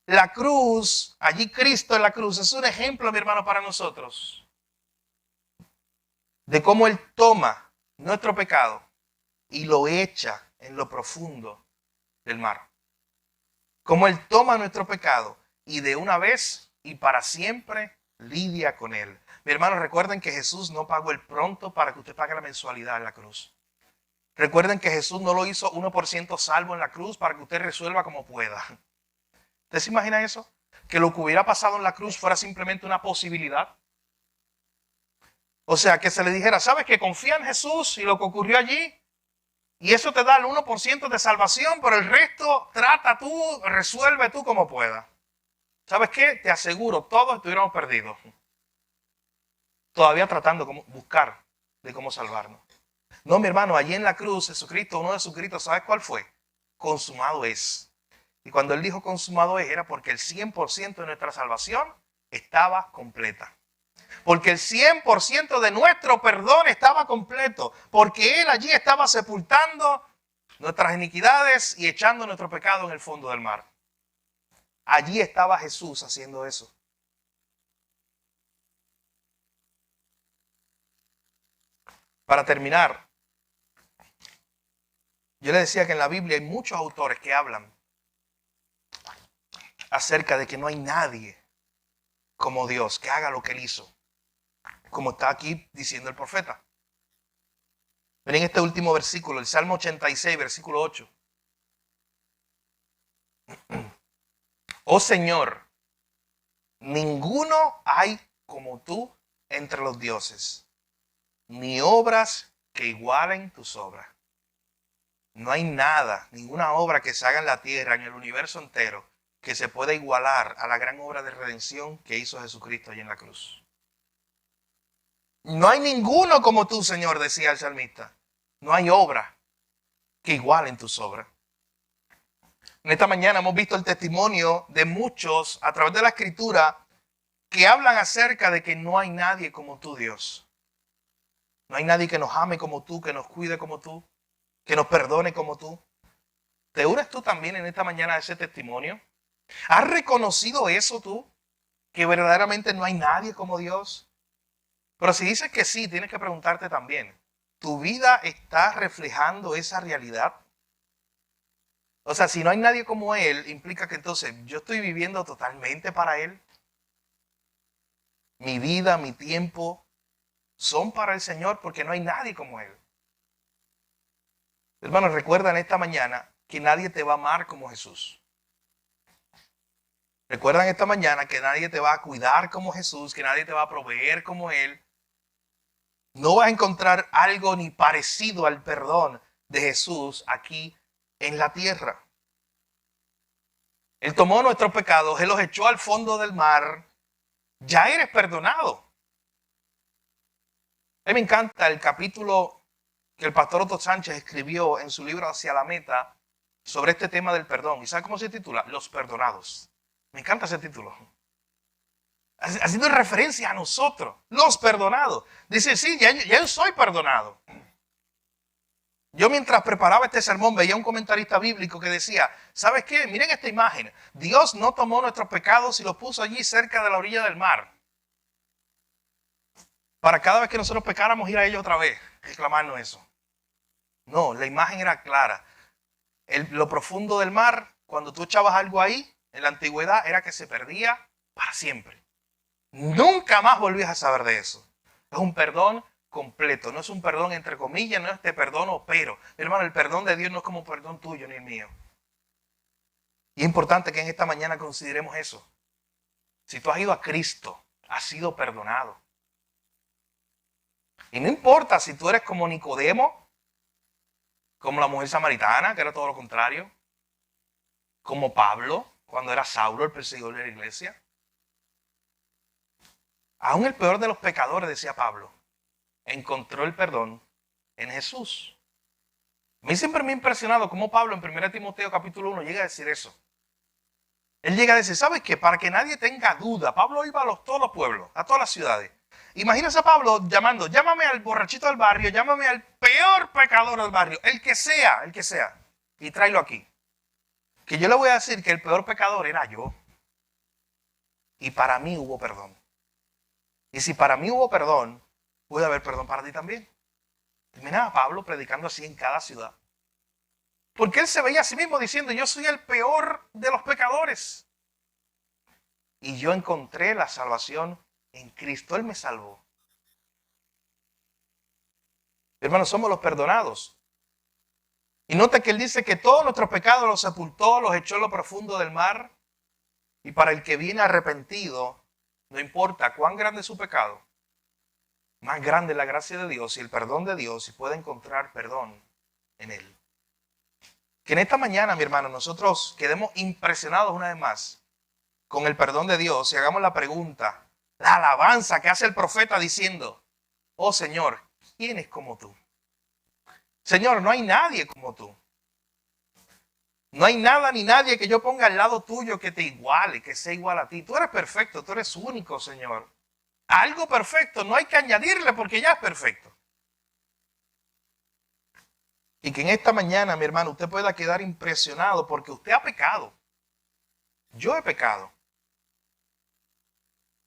La cruz, allí Cristo en la cruz, es un ejemplo, mi hermano, para nosotros. De cómo Él toma nuestro pecado y lo echa en lo profundo del mar. Cómo Él toma nuestro pecado y de una vez y para siempre lidia con él. Mi hermano, recuerden que Jesús no pagó el pronto para que usted pague la mensualidad en la cruz. Recuerden que Jesús no lo hizo 1% salvo en la cruz para que usted resuelva como pueda. ¿Usted se imagina eso? Que lo que hubiera pasado en la cruz fuera simplemente una posibilidad. O sea, que se le dijera, ¿sabes que confía en Jesús y lo que ocurrió allí? Y eso te da el 1% de salvación, pero el resto trata tú, resuelve tú como puedas. ¿Sabes qué? Te aseguro, todos estuviéramos perdidos. Todavía tratando de buscar de cómo salvarnos. No, mi hermano, allí en la cruz, Jesucristo, uno de sus gritos, ¿sabes cuál fue? Consumado es. Y cuando Él dijo consumado es, era porque el 100% de nuestra salvación estaba completa. Porque el 100% de nuestro perdón estaba completo. Porque Él allí estaba sepultando nuestras iniquidades y echando nuestro pecado en el fondo del mar. Allí estaba Jesús haciendo eso. Para terminar, yo le decía que en la Biblia hay muchos autores que hablan acerca de que no hay nadie como Dios que haga lo que Él hizo, como está aquí diciendo el profeta. Miren este último versículo, el Salmo 86, versículo 8. Oh Señor, ninguno hay como tú entre los dioses, ni obras que igualen tus obras. No hay nada, ninguna obra que se haga en la tierra, en el universo entero, que se pueda igualar a la gran obra de redención que hizo Jesucristo allí en la cruz. No hay ninguno como tú, Señor, decía el salmista. No hay obra que igualen tus obras. En esta mañana hemos visto el testimonio de muchos a través de la Escritura que hablan acerca de que no hay nadie como tú, Dios. No hay nadie que nos ame como tú, que nos cuide como tú, que nos perdone como tú. ¿Te unes tú también en esta mañana a ese testimonio? ¿Has reconocido eso tú? Que verdaderamente no hay nadie como Dios. Pero si dices que sí, tienes que preguntarte también, ¿tu vida está reflejando esa realidad? O sea, si no hay nadie como Él, implica que entonces yo estoy viviendo totalmente para Él. Mi vida, mi tiempo son para el Señor porque no hay nadie como Él. Hermanos, recuerda en esta mañana que nadie te va a amar como Jesús. Recuerda en esta mañana que nadie te va a cuidar como Jesús, que nadie te va a proveer como Él. No vas a encontrar algo ni parecido al perdón de Jesús aquí en la tierra. Él tomó nuestros pecados, Él los echó al fondo del mar. Ya eres perdonado. A mí me encanta el capítulo que el pastor Otto Sánchez escribió en su libro Hacia la Meta sobre este tema del perdón. ¿Y sabe cómo se titula? Los perdonados. Me encanta ese título. Haciendo referencia a nosotros, los perdonados. Dice, sí, ya yo soy perdonado. Yo mientras preparaba este sermón veía un comentarista bíblico que decía, ¿sabes qué? Miren esta imagen. Dios no tomó nuestros pecados y los puso allí cerca de la orilla del mar. Para cada vez que nosotros pecáramos ir a ellos otra vez, reclamarnos eso. No, la imagen era clara. Lo profundo del mar, cuando tú echabas algo ahí, en la antigüedad, era que se perdía para siempre. Nunca más volvías a saber de eso. Es un perdón completo, no es un perdón entre comillas, no es te perdono pero. Mi hermano, el perdón de Dios no es como perdón tuyo ni el mío. Y es importante que en esta mañana consideremos eso. Si tú has ido a Cristo, has sido perdonado. Y no importa si tú eres como Nicodemo, como la mujer samaritana, que era todo lo contrario, como Pablo, cuando era Saulo, el perseguidor de la iglesia. Aún el peor de los pecadores, decía Pablo, encontró el perdón en Jesús. A mí siempre me ha impresionado cómo Pablo en 1 Timoteo capítulo 1 llega a decir eso. Él llega a decir, ¿sabes qué? Para que nadie tenga duda, Pablo iba a todos los pueblos, a todas las ciudades. Imagínese a Pablo llamando, llámame al borrachito del barrio, llámame al peor pecador del barrio, el que sea, y tráelo aquí. Que yo le voy a decir que el peor pecador era yo. Y para mí hubo perdón. Y si para mí hubo perdón, puede haber perdón para ti también. Terminaba Pablo predicando así en cada ciudad. Porque él se veía a sí mismo diciendo, yo soy el peor de los pecadores. Y yo encontré la salvación en Cristo. Él me salvó. Hermanos, somos los perdonados. Y nota que él dice que todos nuestros pecados los sepultó, los echó en lo profundo del mar. Y para el que viene arrepentido, no importa cuán grande es su pecado, más grande es la gracia de Dios y el perdón de Dios y puede encontrar perdón en Él. Que en esta mañana, mi hermano, nosotros quedemos impresionados una vez más con el perdón de Dios y hagamos la pregunta, la alabanza que hace el profeta diciendo, oh Señor, ¿quién es como tú? Señor, no hay nadie como tú. No hay nada ni nadie que yo ponga al lado tuyo que te iguale, que sea igual a ti. Tú eres perfecto, tú eres único, Señor. Algo perfecto, no hay que añadirle porque ya es perfecto. Y que en esta mañana, mi hermano, usted pueda quedar impresionado porque usted ha pecado. Yo he pecado.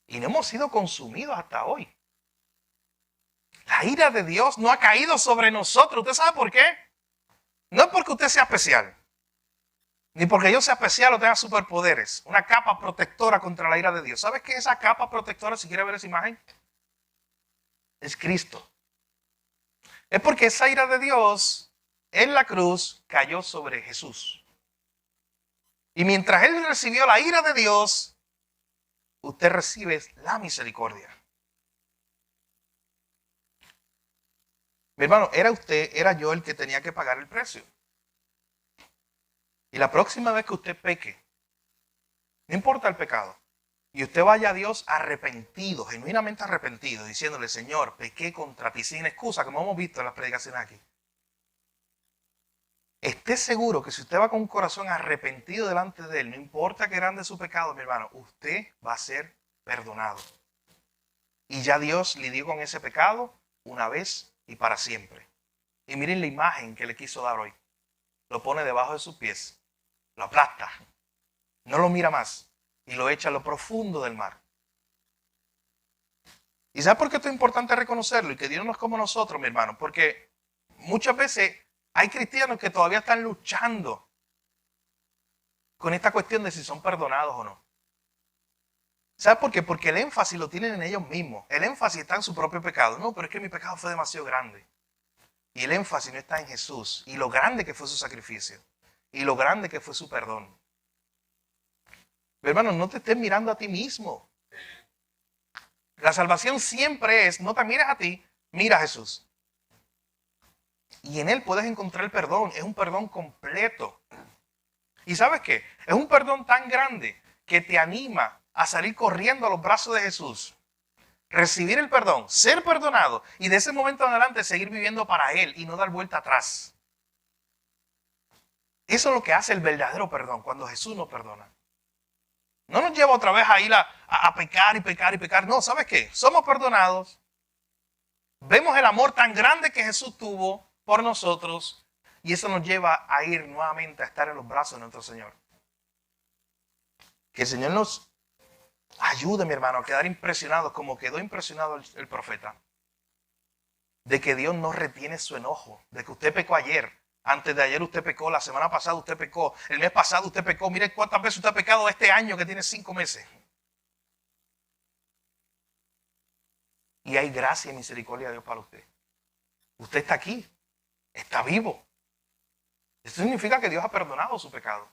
Y no hemos sido consumidos hasta hoy. La ira de Dios no ha caído sobre nosotros. ¿Usted sabe por qué? No es porque usted sea especial. Ni porque yo sea especial o tenga superpoderes. Una capa protectora contra la ira de Dios. ¿Sabes qué es esa capa protectora, si quieres ver esa imagen? Es Cristo. Es porque esa ira de Dios en la cruz cayó sobre Jesús. Y mientras Él recibió la ira de Dios, usted recibe la misericordia. Mi hermano, era yo el que tenía que pagar el precio. Y la próxima vez que usted peque, no importa el pecado, y usted vaya a Dios arrepentido, genuinamente arrepentido, diciéndole, Señor, pequé contra ti, sin excusa, como hemos visto en las predicaciones aquí. Esté seguro que si usted va con un corazón arrepentido delante de Él, no importa qué grande su pecado, mi hermano, usted va a ser perdonado. Y ya Dios lidió con ese pecado una vez y para siempre. Y miren la imagen que le quiso dar hoy. Lo pone debajo de sus pies, lo aplasta, no lo mira más y lo echa a lo profundo del mar. ¿Y sabe por qué esto es importante reconocerlo? Y que Dios no es como nosotros, mi hermano. Porque muchas veces hay cristianos que todavía están luchando con esta cuestión de si son perdonados o no. ¿Sabe por qué? Porque el énfasis lo tienen en ellos mismos. El énfasis está en su propio pecado. No, pero es que mi pecado fue demasiado grande. Y el énfasis no está en Jesús. Y lo grande que fue su sacrificio. Y lo grande que fue su perdón. Pero hermano, no te estés mirando a ti mismo. La salvación siempre es, no te mires a ti, mira a Jesús. Y en Él puedes encontrar el perdón. Es un perdón completo. ¿Y sabes qué? Es un perdón tan grande que te anima a salir corriendo a los brazos de Jesús. Recibir el perdón, ser perdonado y de ese momento en adelante seguir viviendo para Él y no dar vuelta atrás. Eso es lo que hace el verdadero perdón cuando Jesús nos perdona. No nos lleva otra vez a ir a pecar y pecar y pecar. No, ¿sabes qué? Somos perdonados. Vemos el amor tan grande que Jesús tuvo por nosotros y eso nos lleva a ir nuevamente a estar en los brazos de nuestro Señor. Que el Señor nos ayude, mi hermano, a quedar impresionados como quedó impresionado el profeta. De que Dios no retiene su enojo. De que usted pecó ayer. Antes de ayer usted pecó. La semana pasada usted pecó. El mes pasado usted pecó. Mire cuántas veces usted ha pecado este año que tiene 5 meses. Y hay gracia y misericordia de Dios para usted. Usted está aquí. Está vivo. Esto significa que Dios ha perdonado su pecado.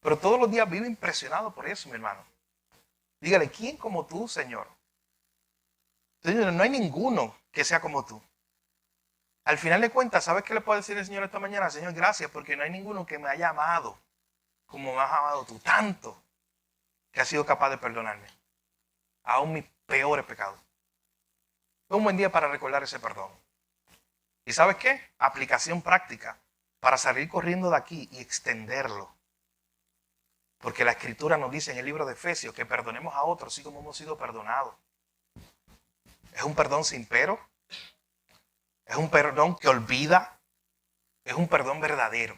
Pero todos los días vive impresionado por eso, mi hermano. Dígale, ¿quién como tú, Señor? Señor, no hay ninguno que sea como tú. Al final de cuentas, ¿sabes qué le puedo decir el Señor esta mañana? Señor, gracias, porque no hay ninguno que me haya amado como me has amado tú. Tanto que has sido capaz de perdonarme. Aún mis peores pecados. Es un buen día para recordar ese perdón. ¿Y sabes qué? Aplicación práctica para salir corriendo de aquí y extenderlo. Porque la Escritura nos dice en el libro de Efesios que perdonemos a otros así como hemos sido perdonados. Es un perdón sin pero. Es un perdón que olvida. Es un perdón verdadero.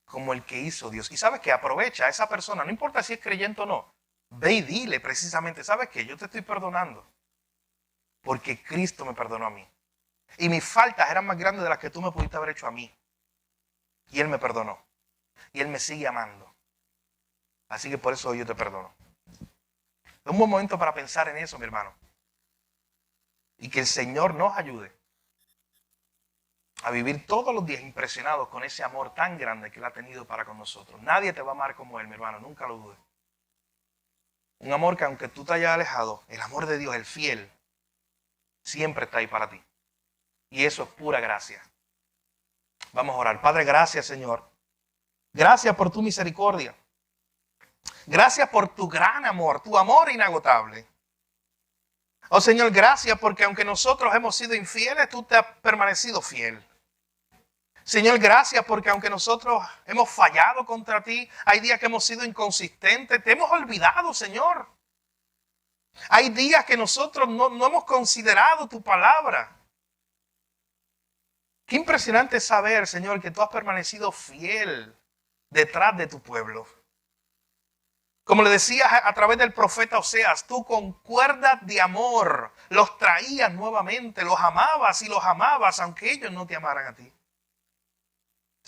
Como el que hizo Dios. Y sabes que aprovecha a esa persona, no importa si es creyente o no. Ve y dile precisamente, ¿sabes qué? Yo te estoy perdonando. Porque Cristo me perdonó a mí. Y mis faltas eran más grandes de las que tú me pudiste haber hecho a mí. Y Él me perdonó. Y Él me sigue amando. Así que por eso yo te perdono. Es un buen momento para pensar en eso, mi hermano. Y que el Señor nos ayude a vivir todos los días impresionados con ese amor tan grande que Él ha tenido para con nosotros. Nadie te va a amar como Él, mi hermano, nunca lo dudes. Un amor que aunque tú te hayas alejado, el amor de Dios, el fiel, siempre está ahí para ti. Y eso es pura gracia. Vamos a orar. Padre, gracias, Señor. Gracias por tu misericordia. Gracias por tu gran amor, tu amor inagotable. Oh Señor, gracias porque aunque nosotros hemos sido infieles, tú te has permanecido fiel. Señor, gracias porque aunque nosotros hemos fallado contra ti, hay días que hemos sido inconsistentes, te hemos olvidado, Señor. Hay días que nosotros no hemos considerado tu palabra. Qué impresionante saber, Señor, que tú has permanecido fiel detrás de tu pueblo. Como le decías a través del profeta Oseas, tú con cuerdas de amor los traías nuevamente, los amabas y los amabas, aunque ellos no te amaran a ti.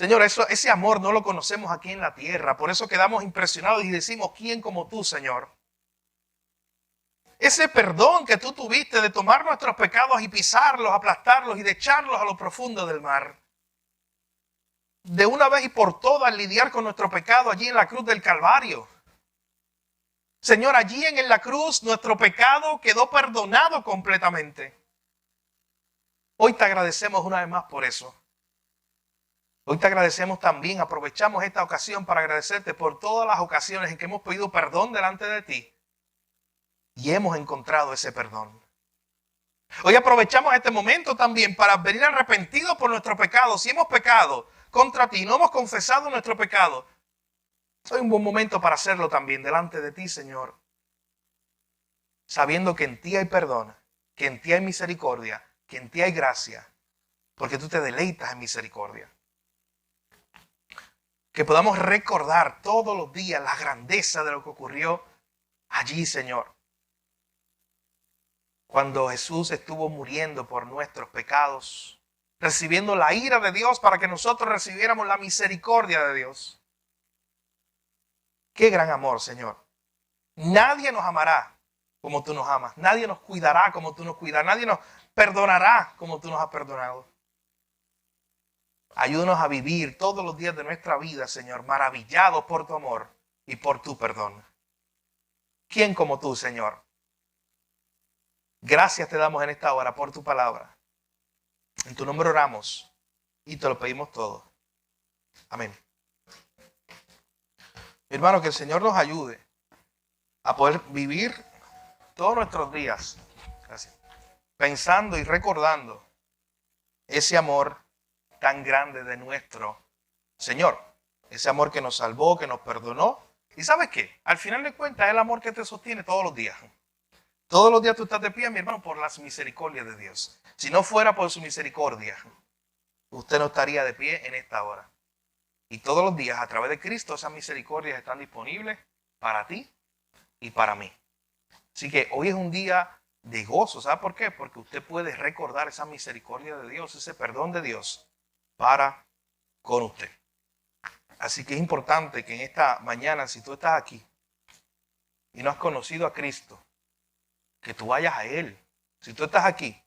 Señor, ese amor no lo conocemos aquí en la tierra. Por eso quedamos impresionados y decimos, ¿quién como tú, Señor? Ese perdón que tú tuviste de tomar nuestros pecados y pisarlos, aplastarlos y de echarlos a lo profundo del mar. De una vez y por todas lidiar con nuestro pecado allí en la cruz del Calvario. Señor, allí en la cruz nuestro pecado quedó perdonado completamente. Hoy te agradecemos una vez más por eso. Hoy te agradecemos también, aprovechamos esta ocasión para agradecerte por todas las ocasiones en que hemos pedido perdón delante de ti y hemos encontrado ese perdón. Hoy aprovechamos este momento también para venir arrepentidos por nuestro pecado. Si hemos pecado contra ti, no hemos confesado nuestro pecado, hoy es un buen momento para hacerlo también delante de ti, Señor. Sabiendo que en ti hay perdón, que en ti hay misericordia, que en ti hay gracia, porque tú te deleitas en misericordia. Que podamos recordar todos los días la grandeza de lo que ocurrió allí, Señor. Cuando Jesús estuvo muriendo por nuestros pecados, recibiendo la ira de Dios para que nosotros recibiéramos la misericordia de Dios. Qué gran amor, Señor. Nadie nos amará como tú nos amas. Nadie nos cuidará como tú nos cuidas. Nadie nos perdonará como tú nos has perdonado. Ayúdanos a vivir todos los días de nuestra vida, Señor, maravillados por tu amor y por tu perdón. ¿Quién como tú, Señor? Gracias te damos en esta hora por tu palabra. En tu nombre oramos y te lo pedimos todo. Amén. Mi hermano, que el Señor nos ayude a poder vivir todos nuestros días, gracias, pensando y recordando ese amor tan grande de nuestro Señor. Ese amor que nos salvó, que nos perdonó. ¿Y sabes qué? Al final de cuentas es el amor que te sostiene todos los días. Todos los días tú estás de pie, mi hermano, por las misericordias de Dios. Si no fuera por su misericordia, usted no estaría de pie en esta hora. Y todos los días, a través de Cristo, esas misericordias están disponibles para ti y para mí. Así que hoy es un día de gozo. ¿Sabe por qué? Porque usted puede recordar esa misericordia de Dios, ese perdón de Dios para con usted. Así que es importante que en esta mañana, si tú estás aquí y no has conocido a Cristo, que tú vayas a Él. Si tú estás aquí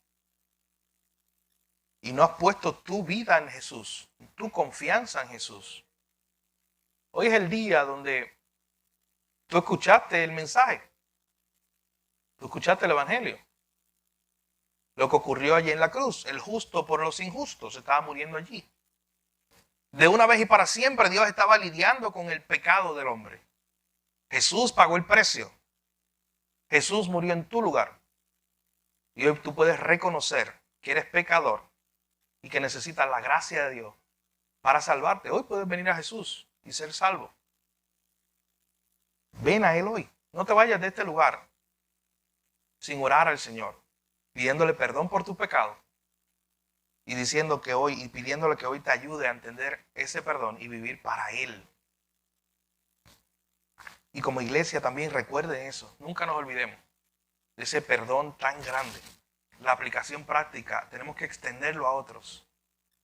y no has puesto tu vida en Jesús, tu confianza en Jesús, hoy es el día donde tú escuchaste el mensaje, tú escuchaste el evangelio, lo que ocurrió allí en la cruz, el justo por los injustos, estaba muriendo allí. De una vez y para siempre Dios estaba lidiando con el pecado del hombre. Jesús pagó el precio. Jesús murió en tu lugar. Y hoy tú puedes reconocer que eres pecador y que necesitas la gracia de Dios para salvarte. Hoy puedes venir a Jesús y ser salvo. Ven a Él hoy. No te vayas de este lugar sin orar al Señor, pidiéndole perdón por tu pecado y diciendo que hoy y pidiéndole que hoy te ayude a entender ese perdón y vivir para Él. Y como iglesia también recuerden eso. Nunca nos olvidemos de ese perdón tan grande. La aplicación práctica, tenemos que extenderlo a otros.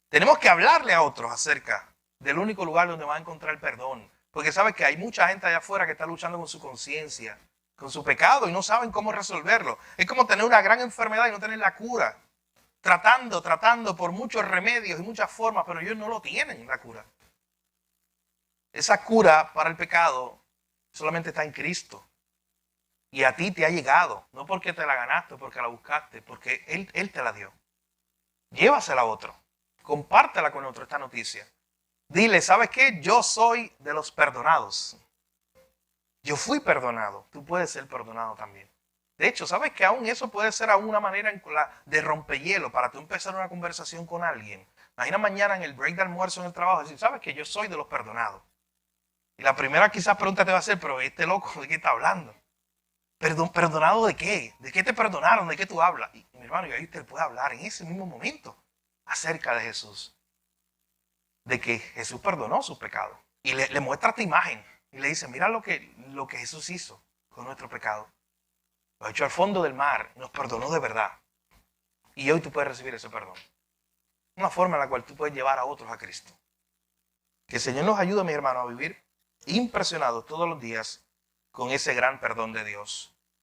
Tenemos que hablarle a otros acerca del único lugar donde van a encontrar el perdón. Porque sabes que hay mucha gente allá afuera que está luchando con su conciencia, con su pecado y no saben cómo resolverlo. Es como tener una gran enfermedad y no tener la cura. Tratando por muchos remedios y muchas formas, pero ellos no lo tienen, la cura. Esa cura para el pecado solamente está en Cristo. Y a ti te ha llegado, no porque te la ganaste, porque la buscaste, porque Él te la dio. Llévasela a otro. Compártela con otro esta noticia. Dile, ¿sabes qué? Yo soy de los perdonados. Yo fui perdonado. Tú puedes ser perdonado también. De hecho, ¿sabes que aún eso puede ser aún una manera de rompehielo para tú empezar una conversación con alguien? Imagina mañana en el break de almuerzo en el trabajo decir, ¿sabes que yo soy de los perdonados? Y la primera quizás pregunta te va a hacer, pero este loco, ¿de qué está hablando? ¿Perdonado de qué? ¿De qué te perdonaron? ¿De qué tú hablas? Y mi hermano, y ahí usted puede hablar en ese mismo momento acerca de Jesús. De que Jesús perdonó sus pecados. Y le muestra esta imagen. Y le dice, mira lo que Jesús hizo con nuestro pecado. Lo echó al fondo del mar. Nos perdonó de verdad. Y hoy tú puedes recibir ese perdón. Una forma en la cual tú puedes llevar a otros a Cristo. Que el Señor nos ayude, mi hermano, a vivir impresionados todos los días con ese gran perdón de Dios.